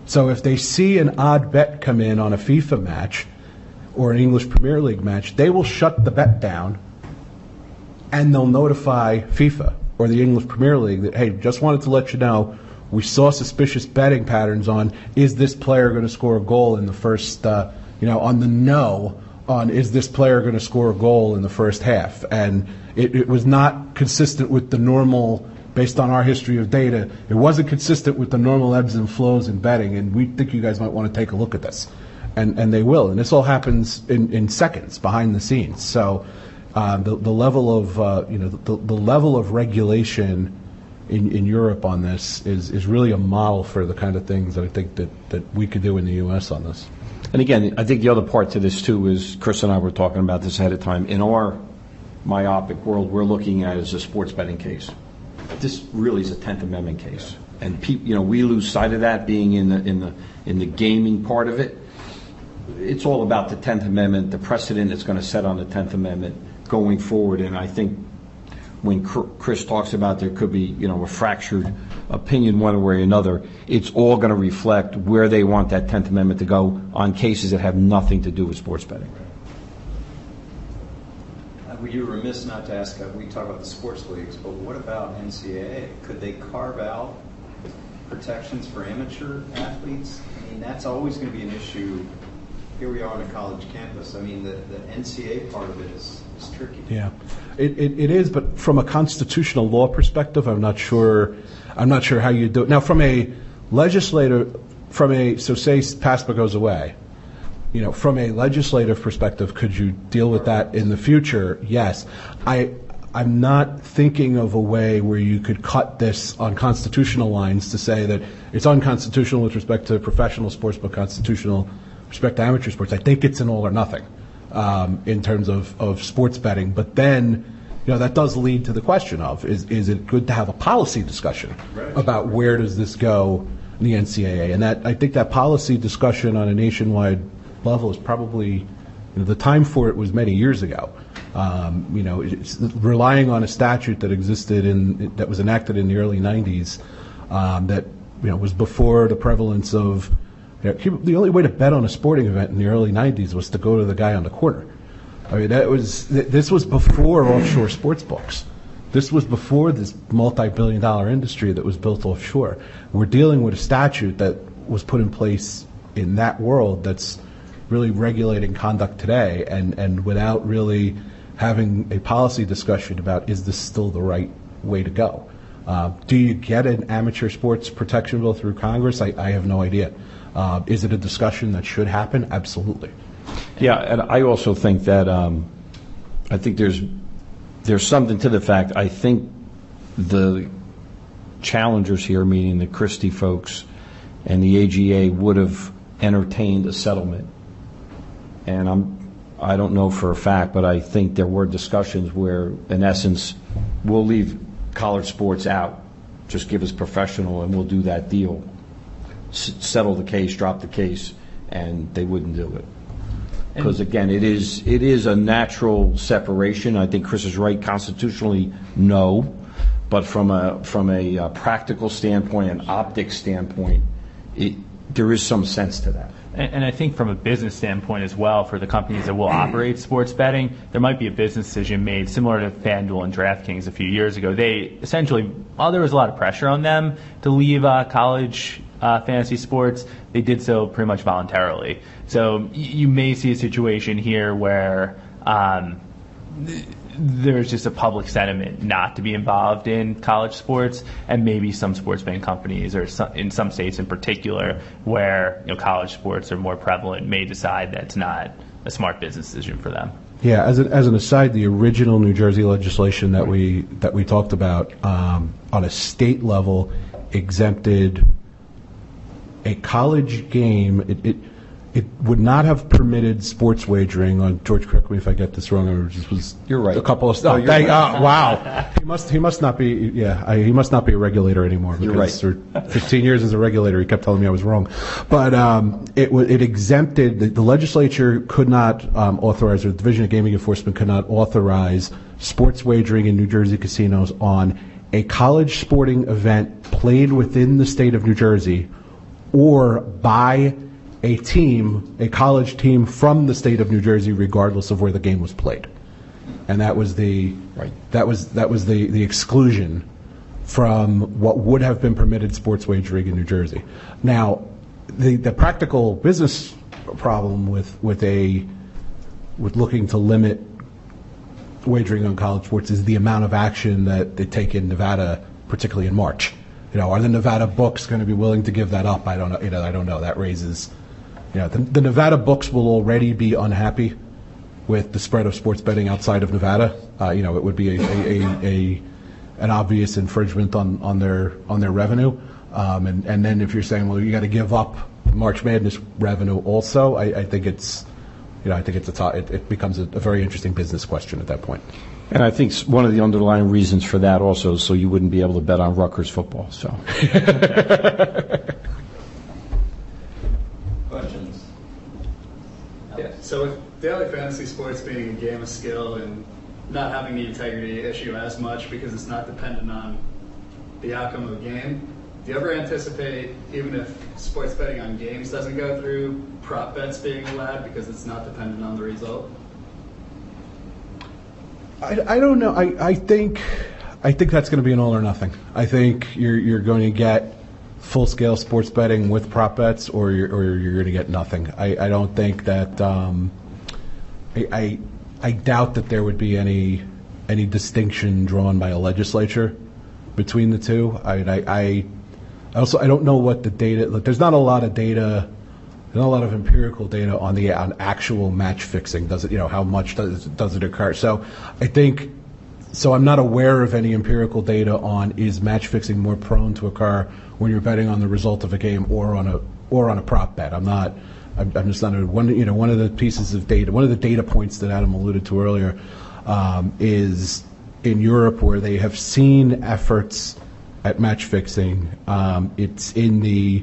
So if they see an odd bet come in on a FIFA match or an English Premier League match, they will shut the bet down and they'll notify FIFA or the English Premier League that, hey, just wanted to let you know, we saw suspicious betting patterns on, is this player going to score a goal in the first, on the no, on is this player going to score a goal in the first half? And it was not consistent with the normal, based on our history of data, it wasn't consistent with the normal ebbs and flows in betting, and we think you guys might want to take a look at this. And they will. And this all happens in seconds behind the scenes. So the level of, the level of regulation in Europe on this is really a model for the kind of things that I think that we could do in the U.S. on this. And again, I think the other part to this too is, Chris and I were talking about this ahead of time, in our myopic world we're looking at as a sports betting case. This really is a 10th Amendment case. And we lose sight of that being in the gaming part of it. It's all about the 10th Amendment, the precedent it's going to set on the 10th Amendment going forward. And I think when Chris talks about there could be, a fractured opinion one way or another, it's all going to reflect where they want that 10th Amendment to go on cases that have nothing to do with sports betting. You're remiss not to ask, we talk about the sports leagues, but what about NCAA? Could they carve out protections for amateur athletes? I mean, that's always going to be an issue. Here we are on a college campus. I mean, the NCAA part of it is tricky. Yeah, it is. But from a constitutional law perspective, I'm not sure how you do it. Now, from a legislator, so say PASPA goes away, from a legislative perspective, could you deal with that in the future? Yes. I'm not thinking of a way where you could cut this on constitutional lines to say that it's unconstitutional with respect to professional sports, but constitutional with respect to amateur sports. I think it's an all or nothing in terms of sports betting. But then, that does lead to the question of, is it good to have a policy discussion about where does this go in the NCAA? And that, I think that policy discussion on a nationwide level is probably, the time for it was many years ago. It's relying on a statute that existed that was enacted in the early 90s that was before the prevalence of, the only way to bet on a sporting event in the early 90s was to go to the guy on the corner. I mean, this was before offshore sports books. This was before this multi-billion-dollar industry that was built offshore. We're dealing with a statute that was put in place in that world that's really regulating conduct today, and without really having a policy discussion about, is this still the right way to go? Do you get an amateur sports protection bill through Congress? I have no idea. Is it a discussion that should happen? Absolutely. Yeah, and I also think that I think there's something to the fact. I think the challengers here, meaning the Christie folks and the AGA, would have entertained a settlement. And I don't know for a fact, but I think there were discussions where, in essence, we'll leave college sports out. Just give us professional, and we'll do that deal. Settle the case, drop the case, and they wouldn't do it. Because again, it is a natural separation. I think Chris is right. Constitutionally, no, but from a practical standpoint, an optics standpoint, there is some sense to that. And I think from a business standpoint as well, for the companies that will operate sports betting, there might be a business decision made similar to FanDuel and DraftKings a few years ago. They essentially, while there was a lot of pressure on them to leave college fantasy sports, they did so pretty much voluntarily. So you may see a situation here where there's just a public sentiment not to be involved in college sports, and maybe some sports betting companies, or in some states in particular, where college sports are more prevalent, may decide that's not a smart business decision for them. Yeah, as an aside, the original New Jersey legislation that we talked about on a state level exempted a college game. it would not have permitted sports wagering on, George, correct me if I get this wrong, or this was You're right. a couple of No, you're right. wow. He must not be he must not be a regulator anymore, You're because right. for 15 years as a regulator he kept telling me I was wrong. But it exempted, the legislature could not authorize, or the Division of Gaming Enforcement could not authorize sports wagering in New Jersey casinos on a college sporting event played within the state of New Jersey or by a college team from the state of New Jersey, regardless of where the game was played. And that was the exclusion from what would have been permitted sports wagering in New Jersey. Now, the practical business problem with looking to limit wagering on college sports is the amount of action that they take in Nevada, particularly in March. Are the Nevada books going to be willing to give that up? I don't know. I don't know. That raises, the Nevada books will already be unhappy with the spread of sports betting outside of Nevada. It would be an obvious infringement on their revenue. And then if you're saying, well, you got to give up March Madness revenue also, I think it's, it becomes a very interesting business question at that point. And I think one of the underlying reasons for that also is so you wouldn't be able to bet on Rutgers football. So. Questions? Yeah, so with daily fantasy sports being a game of skill and not having the integrity issue as much because it's not dependent on the outcome of a game, do you ever anticipate, even if sports betting on games doesn't go through, prop bets being allowed because it's not dependent on the result? I don't know. I think that's going to be an all or nothing. I think you're going to get full scale sports betting with prop bets, or you're going to get nothing. I don't think that. I doubt that there would be any distinction drawn by a legislature between the two. I don't know what the data. There's not a lot of data. Not a lot of empirical data on actual match fixing. Does it, how much does it occur? So I'm not aware of any empirical data on is match fixing more prone to occur when you're betting on the result of a game or on a prop bet. I'm just not one of the pieces of data. One of the data points that Adam alluded to earlier is in Europe where they have seen efforts at match fixing. It's in the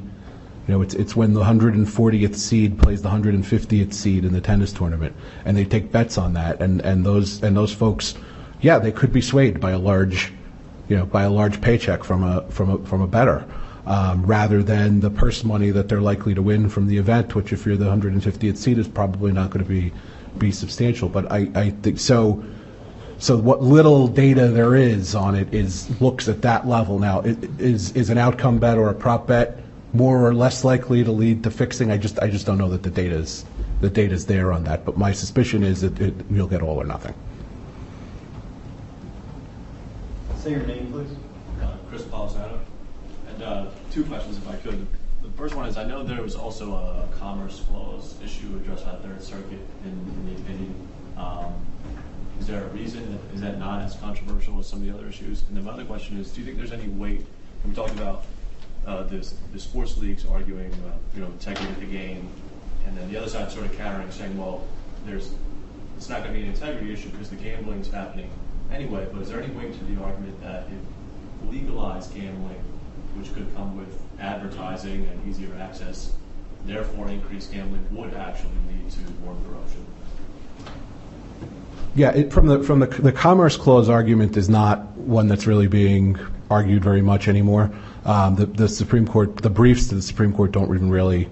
it's when the 140th seed plays the 150th seed in the tennis tournament, and they take bets on that, and those folks, they could be swayed by a large paycheck from a bettor, rather than the purse money that they're likely to win from the event, which if you're the 150th seed is probably not going to be substantial. But I think so. So what little data there is on it looks at that level. Now, is an outcome bet or a prop bet more or less likely to lead to fixing? I just don't know that the data's there on that. But my suspicion is that you'll get all or nothing. Say your name, please. Chris Soriano. And two questions, if I could. The first one is, I know there was also a Commerce Clause issue addressed by the Third Circuit in the opinion. Is there a reason is that not as controversial as some of the other issues? And then my other question is, do you think there's any weight? We talked about the sports leagues arguing, integrity of the game, and then the other side sort of countering, saying, well, it's not going to be an integrity issue because the gambling's happening anyway. But is there any weight to the argument that if legalized gambling, which could come with advertising and easier access, therefore increased gambling would actually lead to more corruption? Yeah, from the Commerce Clause argument is not one that's really being argued very much anymore. The Supreme Court, the briefs to the Supreme Court don't even really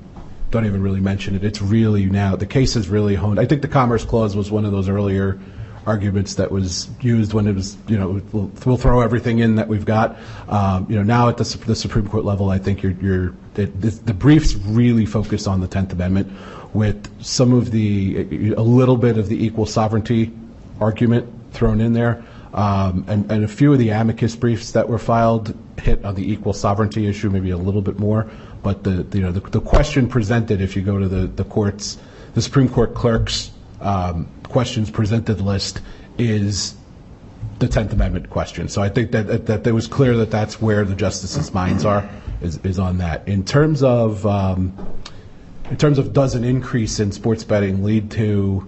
mention it. It's really now the case is really honed. I think the Commerce Clause was one of those earlier arguments that was used when it was, we'll throw everything in that we've got. Now at the Supreme Court level, I think the briefs really focus on the 10th Amendment with some of a little bit of the equal sovereignty argument thrown in there, and a few of the amicus briefs that were filed hit on the equal sovereignty issue maybe a little bit more. But the question presented, if you go to the Supreme Court clerk's questions presented list, is the 10th Amendment question. So I think that it was clear that that's where the justices' minds are, is on that. In terms of in terms of does an increase in sports betting lead to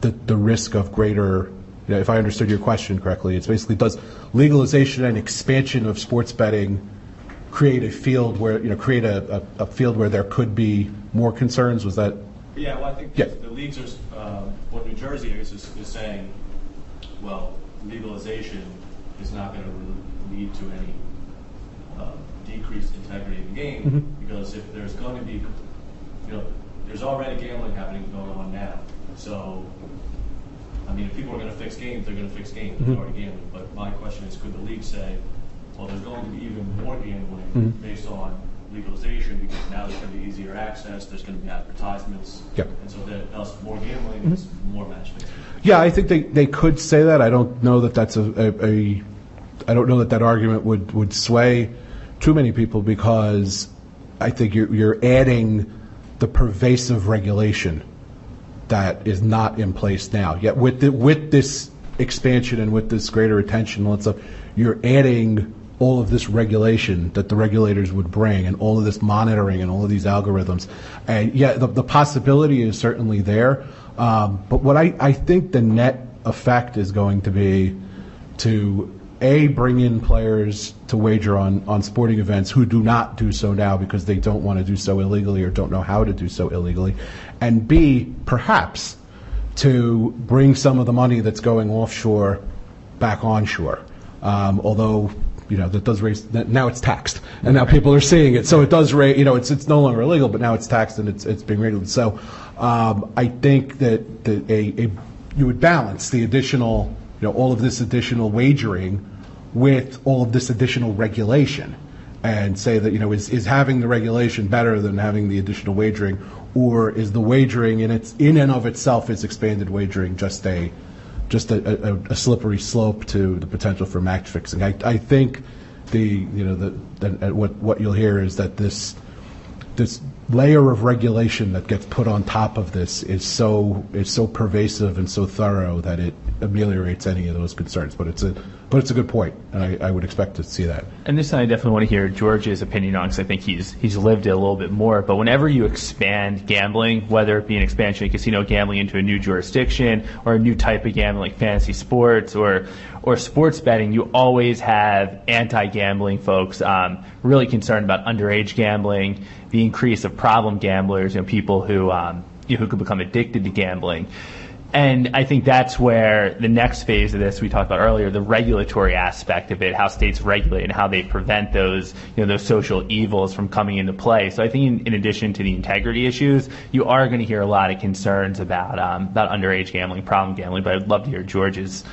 the risk of greater, if I understood your question correctly, it's basically does legalization and expansion of sports betting create a field where, create a field where there could be more concerns? Was that? Yeah, well, I think the leagues are, what New Jersey is saying, well, legalization is not going to lead to any decreased integrity of the game, because if there's going to be, there's already gambling going on now. So, I mean, if people are going to fix games, they're going to fix games. There's already gambling. But my question is, could the league say, well, there's going to be even more gambling based on legalization, because now there's going to be easier access, there's going to be advertisements, and so thus more gambling is more matchfixing. Yeah, I think they could say that. I don't know that that's I don't know that argument would sway too many people, because I think you're adding the pervasive regulation that is not in place now. Yet with this expansion and with this greater attention and all that stuff, you're adding all of this regulation that the regulators would bring, and all of this monitoring and all of these algorithms. And the possibility is certainly there. But what I think the net effect is going to be to bring in players to wager on sporting events who do not do so now because they don't want to do so illegally or don't know how to do so illegally, and B, perhaps to bring some of the money that's going offshore back onshore. Although, that does raise, now it's taxed, and now people are seeing it, so it does raise, it's no longer illegal, but now it's taxed and it's being regulated. So I think that you would balance the additional, all of this additional wagering with all of this additional regulation, and say that, is having the regulation better than having the additional wagering, or is the wagering in and of itself, is expanded wagering just a slippery slope to the potential for match fixing? I think what you'll hear is that this layer of regulation that gets put on top of this is so pervasive and so thorough that it ameliorates any of those concerns. But it's a good point, and I would expect to see that. And this I definitely want to hear George's opinion on, because I think he's lived it a little bit more. But whenever you expand gambling, whether it be an expansion of casino gambling into a new jurisdiction, or a new type of gambling like fantasy sports or sports betting, you always have anti-gambling folks really concerned about underage gambling, the increase of problem gamblers, people who could become addicted to gambling. And I think that's where the next phase of this we talked about earlier, the regulatory aspect of it, how states regulate and how they prevent those social evils from coming into play. So I think in addition to the integrity issues, you are going to hear a lot of concerns about underage gambling, problem gambling. But I'd love to hear George's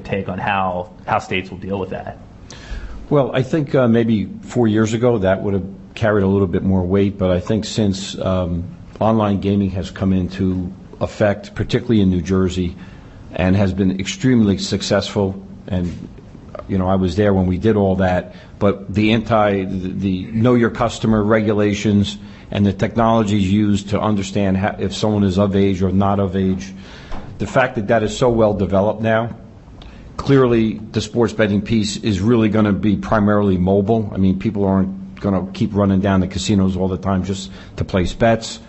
take on how states will deal with that. Well, I think maybe 4 years ago that would have carried a little bit more weight, but I think since online gaming has come into effect, particularly in New Jersey, and has been extremely successful, and I was there when we did all that, but the know your customer regulations and the technologies used to understand if someone is of age or not of age, the fact that is so well developed now, clearly the sports betting piece is really going to be primarily mobile. I mean, people aren't going to keep running down the casinos all the time just to place bets.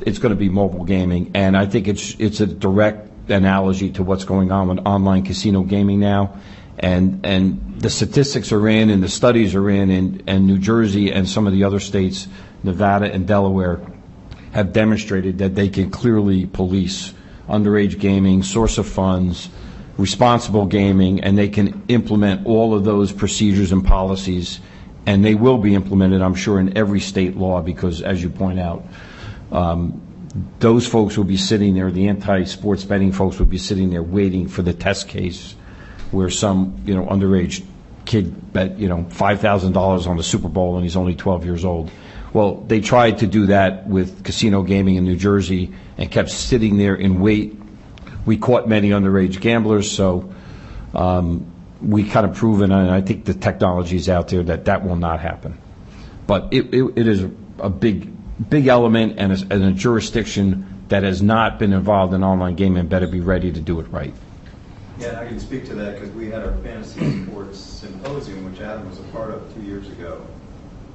It's going to be mobile gaming, and I think it's a direct analogy to what's going on with online casino gaming now, and the statistics are in and the studies are in, and New Jersey and some of the other states, Nevada and Delaware, have demonstrated that they can clearly police underage gaming, source of funds, responsible gaming, and they can implement all of those procedures and policies, and they will be implemented, I'm sure, in every state law, because as you point out, those folks will be sitting there, the anti-sports betting folks will be sitting there waiting for the test case where some underage kid bet $5,000 on the Super Bowl and he's only 12 years old. Well, they tried to do that with casino gaming in New Jersey and kept sitting there in wait. We caught many underage gamblers, so we kind of proven, and I think the technology is out there that will not happen. But it is a big element, and a jurisdiction that has not been involved in online gaming better be ready to do it right. Yeah, I can speak to that because we had our fantasy sports symposium, which Adam was a part of 2 years ago,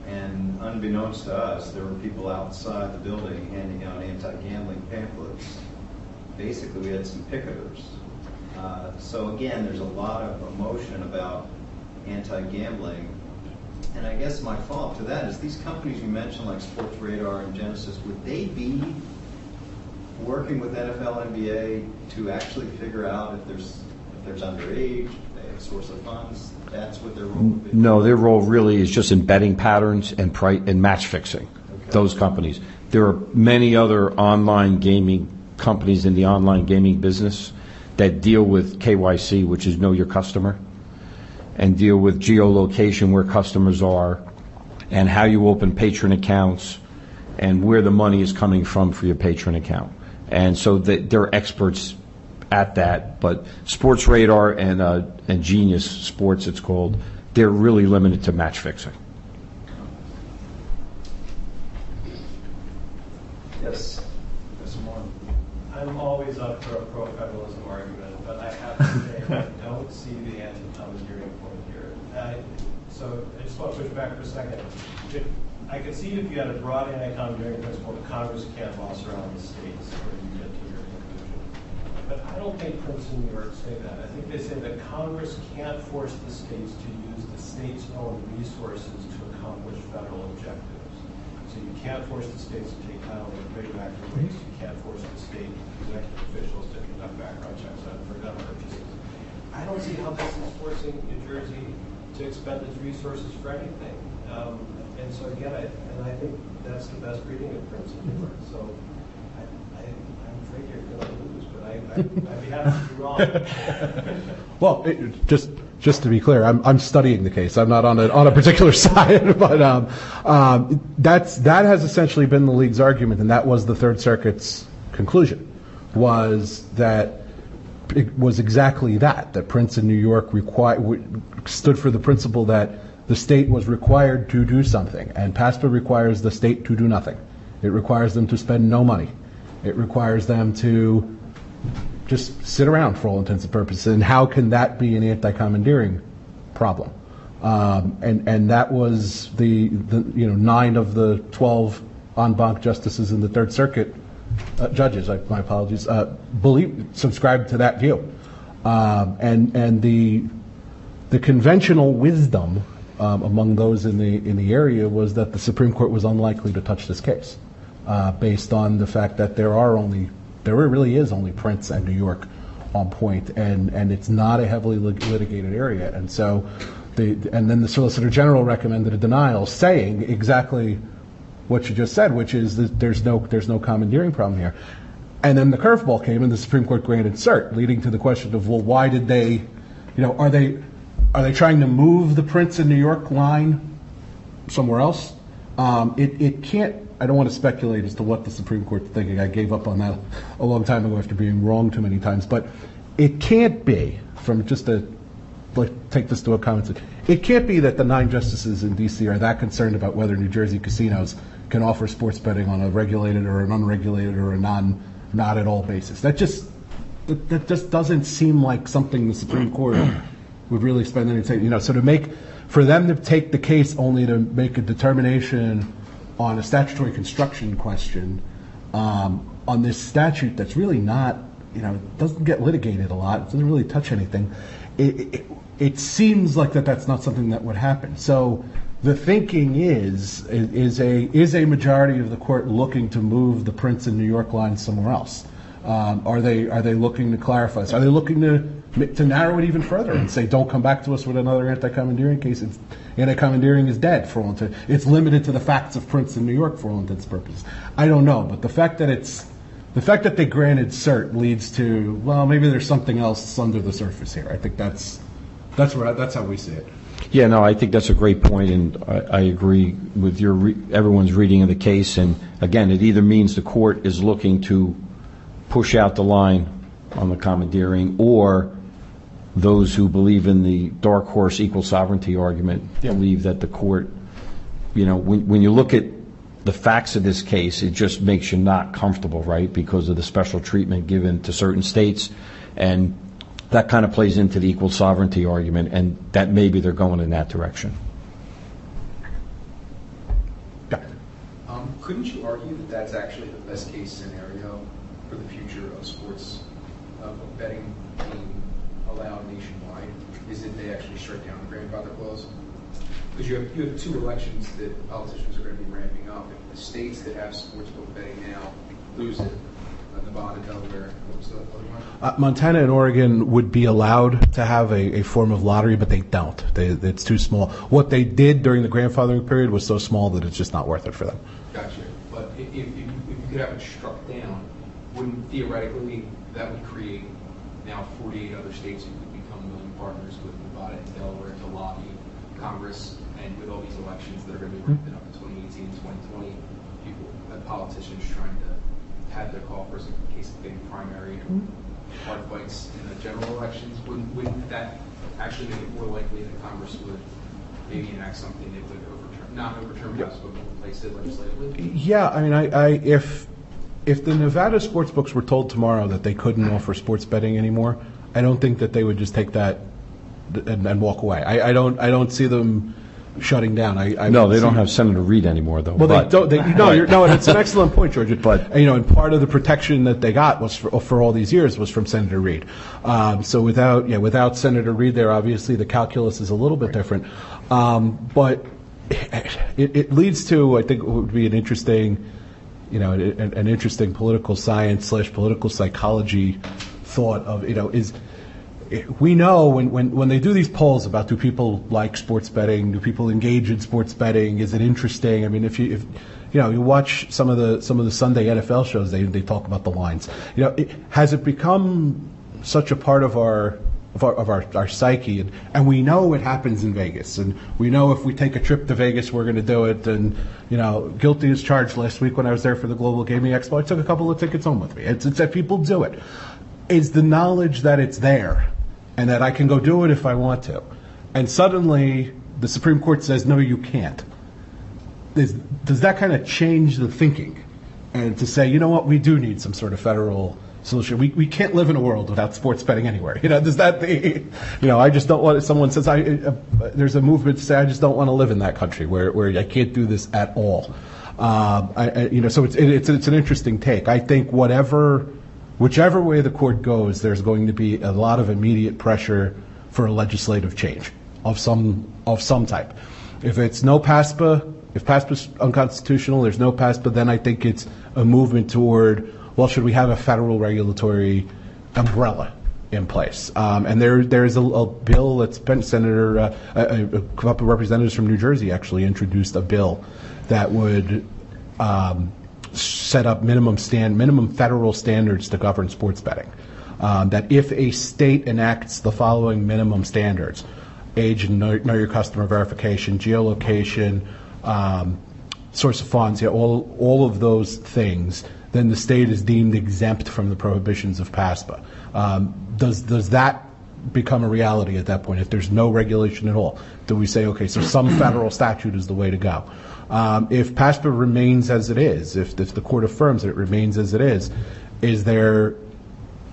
And unbeknownst to us, there were people outside the building handing out anti-gambling pamphlets. Basically, we had some picketers. So again, there's a lot of emotion about anti-gambling. And I guess my follow-up to that is these companies you mentioned, like Sports Radar and Genesis, would they be working with NFL, NBA to actually figure out if there's underage, if they have source of funds? That's what their role would be? No, their role really is just in betting patterns and match fixing, those companies. There are many other online gaming companies in the online gaming business that deal with KYC, which is know your customer, and deal with geolocation, where customers are, and how you open patron accounts, and where the money is coming from for your patron account. And so they're experts at that. But Sports Radar and Genius Sports, it's called, they're really limited to match fixing. Yes. I'm always up for a pro-federalism argument, but I have to say I don't see the anti-commandeering point here. So I just want to push back for a second. I could see if you had a broad anti-commandeering principle that Congress can't boss around the states where you get to your conclusion. But I don't think Princeton, New York say that. I think they say that Congress can't force the states to use the state's own resources to accomplish federal objectives. So you can't force the states to take title in radioactive waste. You can't force the state executive officials to conduct background checks for gun purchases. I don't see how this is forcing New Jersey to expend its resources for anything. And so again, I think that's the best reading of Princeton, New York. So I'm afraid you're going to lose, but I'd be happy to be wrong. Well, just to be clear, I'm studying the case. I'm not on a particular side, but that has essentially been the league's argument, and that was the Third Circuit's conclusion, was that it was exactly that Princeton, New York stood for the principle that the state was required to do something, and PASPA requires the state to do nothing. It requires them to spend no money. It requires them to just sit around for all intents and purposes. And how can that be an anti-commandeering problem? And that was the 9 of the 12 en banc justices in the Third Circuit, judges, my apologies, subscribed to that view. And the conventional wisdom among those in the area was that the Supreme Court was unlikely to touch this case, based on the fact that there really is only Prince and New York on point, and it's not a heavily litigated area. And so, and then the Solicitor General recommended a denial, saying exactly what you just said, which is that there's no commandeering problem here. And then the curveball came, and the Supreme Court granted cert, leading to the question of, well, why did they, are they trying to move the Prince and New York line somewhere else? It can't. I don't want to speculate as to what the Supreme Court's thinking. I gave up on that a long time ago after being wrong too many times. But it can't be, from just take this to a comment, it can't be that the 9 justices in D.C. are that concerned about whether New Jersey casinos can offer sports betting on a regulated or an unregulated or a not at all basis. That just doesn't seem like something the Supreme Court would really spend any time. So for them to take the case only to make a determination on a statutory construction question on this statute that's really not, doesn't get litigated a lot, it doesn't really touch anything, it seems like that's not something that would happen. So the thinking is a majority of the court looking to move the Prince and New York line somewhere else? Are they looking to clarify this? Are they looking to narrow it even further and say, don't come back to us with another anti-commandeering case? Anti-commandeering is dead for all intents. It's limited to the facts of Prince and New York for all intents and purposes. I don't know, but the fact that they granted cert leads to, well, maybe there's something else under the surface here. I think that's how we see it. Yeah, no, I think that's a great point, and I agree with everyone's reading of the case. And again, it either means the court is looking to push out the line on the commandeering, or those who believe in the dark horse equal sovereignty argument believe that the court, when you look at the facts of this case, it just makes you not comfortable, right, because of the special treatment given to certain states, and that kind of plays into the equal sovereignty argument, and that maybe they're going in that direction. couldn't you argue that that's actually the best case scenario for the future of sports, of betting being allowed nationwide, is that they actually strike down the grandfather clause? Because you have two elections that politicians are going to be ramping up. If the states that have sportsbook betting now lose it, Nevada, Delaware, what was the other one? Montana and Oregon would be allowed to have a form of lottery, but they don't. It's too small. What they did during the grandfathering period was so small that it's just not worth it for them. Gotcha. But if you could have it struck down, wouldn't theoretically that would create now 48 other states who could become willing partners with Nevada and Delaware to lobby Congress, and with all these elections that are going to be ramping up in 2018 and 2020, people, politicians trying to have their call for in case of getting primary and hard fights in the general elections, wouldn't that actually make it more likely that Congress would maybe enact something that would not overturn House, but replace it legislatively? Yeah, I mean, if the Nevada sports books were told tomorrow that they couldn't offer sports betting anymore, I don't think that they would just take that and walk away. I don't see them shutting down. No, they don't have Senator Reid anymore, though. Well, they don't. No, it's an excellent point, George. But and part of the protection that they got was for all these years was from Senator Reid. So without Senator Reid there, obviously the calculus is a little bit different. But it leads to, I think, what would be an interesting, an interesting political science / political psychology thought of, is. We know when they do these polls about do people like sports betting, do people engage in sports betting, is it interesting? I mean, if you watch some of the Sunday NFL shows, they talk about the lines. Has it become such a part of our psyche? And we know it happens in Vegas, and we know if we take a trip to Vegas, we're going to do it. And guilty as charged. Last week when I was there for the Global Gaming Expo, I took a couple of tickets home with me. It's that people do it. Is the knowledge that it's there and that I can go do it if I want to. And suddenly the Supreme Court says, no, you can't. Does that kind of change the thinking? And to say, you know what, we do need some sort of federal solution. We can't live in a world without sports betting anywhere. Does that be, I just don't want, someone says, there's a movement to say, I just don't want to live in that country where I can't do this at all. So it's an interesting take. I think whichever way the court goes, there's going to be a lot of immediate pressure for a legislative change of some type. If it's no PASPA, if PASPA's unconstitutional, there's no PASPA, then I think it's a movement toward, well, should we have a federal regulatory umbrella in place? And there's a bill that's been a couple of representatives from New Jersey actually introduced a bill that would set up minimum federal standards to govern sports betting. That if a state enacts the following minimum standards, age and know your customer verification, geolocation, source of funds, all of those things, then the state is deemed exempt from the prohibitions of PASPA. Does that become a reality at that point if there's no regulation at all? Do we say, okay, so some federal statute is the way to go? If PASPA remains as it is, if the court affirms that it remains as it is there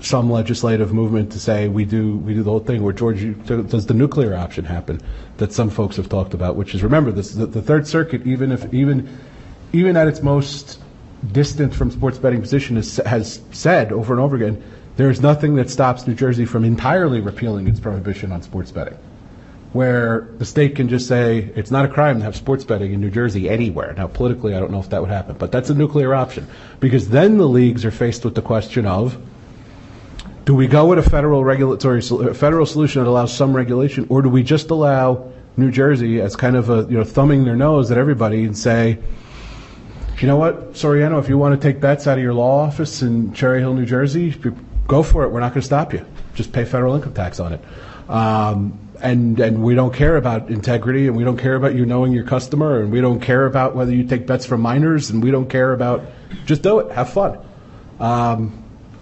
some legislative movement to say we do the whole thing where, George, does the nuclear option happen that some folks have talked about, which is, remember, the Third Circuit, even at its most distant from sports betting position, has said over and over again, there is nothing that stops New Jersey from entirely repealing its prohibition on sports betting, where the state can just say it's not a crime to have sports betting in New Jersey anywhere. Now, politically, I don't know if that would happen, but that's a nuclear option, because then the leagues are faced with the question of, do we go with a federal solution that allows some regulation, or do we just allow New Jersey as kind of thumbing their nose at everybody and say, you know what, Soriano, if you want to take bets out of your law office in Cherry Hill, New Jersey, go for it. We're not going to stop you. Just pay federal income tax on it. And we don't care about integrity, and we don't care about you knowing your customer, and we don't care about whether you take bets from minors, and we don't care about, just do it, have fun.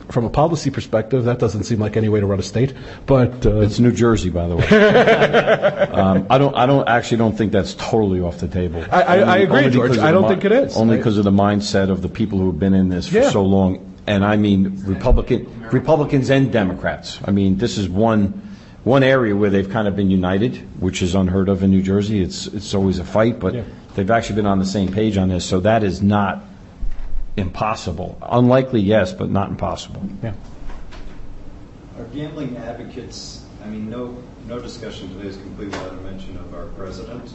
From a policy perspective, that doesn't seem like any way to run a state, but it's New Jersey, by the way. I don't think that's totally off the table. I agree, George. I don't think it is. Only because of the mindset of the people who have been in this for so long, and I mean Republicans and Democrats. I mean, this is one area where they've kind of been united, which is unheard of in New Jersey. It's always a fight, but They've actually been on the same page on this, so that is not impossible. Unlikely, yes, but not impossible. Yeah. Our gambling advocates, I mean, no discussion today is complete without a mention of our president.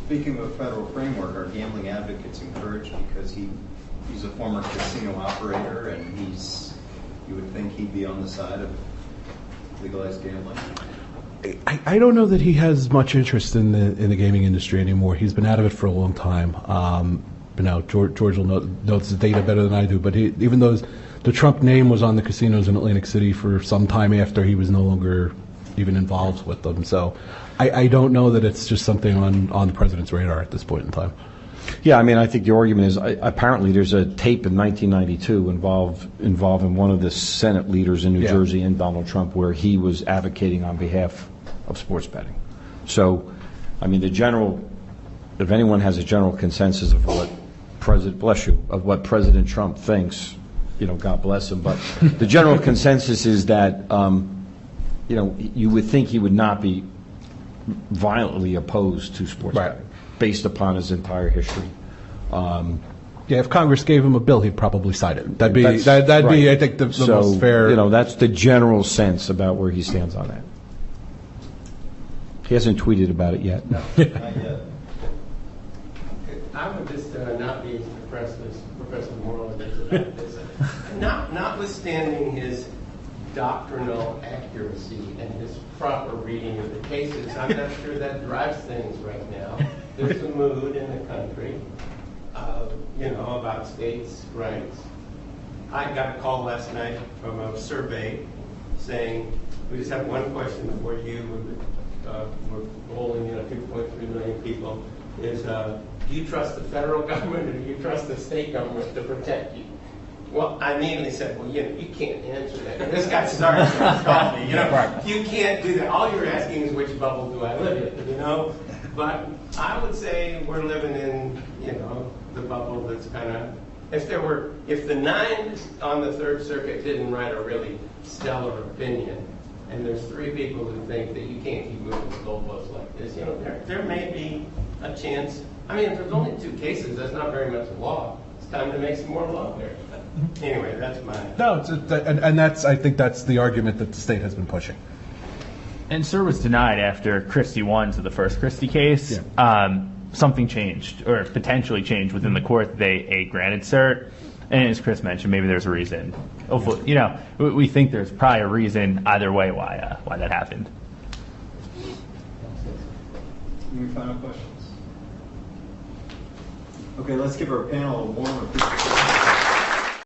Speaking of a federal framework, our gambling advocates encouraged because he's a former casino operator, and you would think he'd be on the side of legalized gambling. I don't know that he has much interest in the gaming industry anymore. He's been out of it for a long time. George will notes the data better than I do, but even though the Trump name was on the casinos in Atlantic City for some time after he was no longer even involved with them. So I don't know that it's just something on the president's radar at this point in time. Yeah, I mean, I think the argument is apparently there's a tape in 1992 involving one of the Senate leaders in New Jersey and Donald Trump where he was advocating on behalf of sports betting. So, I mean, if anyone has a general consensus of what President Trump thinks, God bless him. But the general consensus is that, you would think he would not be violently opposed to sports betting based upon his entire history. If Congress gave him a bill, he'd probably sign it. That'd be, Right. I think, the most fair. That's the general sense about where he stands on that. He hasn't tweeted about it yet. No, not yet. I would just not be as impressed as Professor Moorad is about this. Notwithstanding his doctrinal accuracy and his proper reading of the cases, I'm not sure that drives things right now. There's a mood in the country, about states' rights. I got a call last night from a survey saying, we just have one question for you. We're polling 2.3 million people. Is do you trust the federal government or do you trust the state government to protect you? Well, I immediately said, you can't answer that. And this guy started to call me. You can't do that. All you're asking is which bubble do I live in, But I would say we're living in, the bubble that's kind of, if the 9 on the Third Circuit didn't write a really stellar opinion, and there's 3 people who think that you can't keep moving the goalposts like this, there may be a chance. I mean, if there's only 2 cases, that's not very much law. It's time to make some more law there. But anyway, that's my... No, and I think that's the argument that the state has been pushing. And cert was denied after Christie won to the first Christie case. Yeah. Something changed, or potentially changed within the court. They granted cert, and as Chris mentioned, maybe there's a reason. Hopefully, we think there's probably a reason either way why that happened. Any final questions? Okay, let's give our panel a warm appreciation.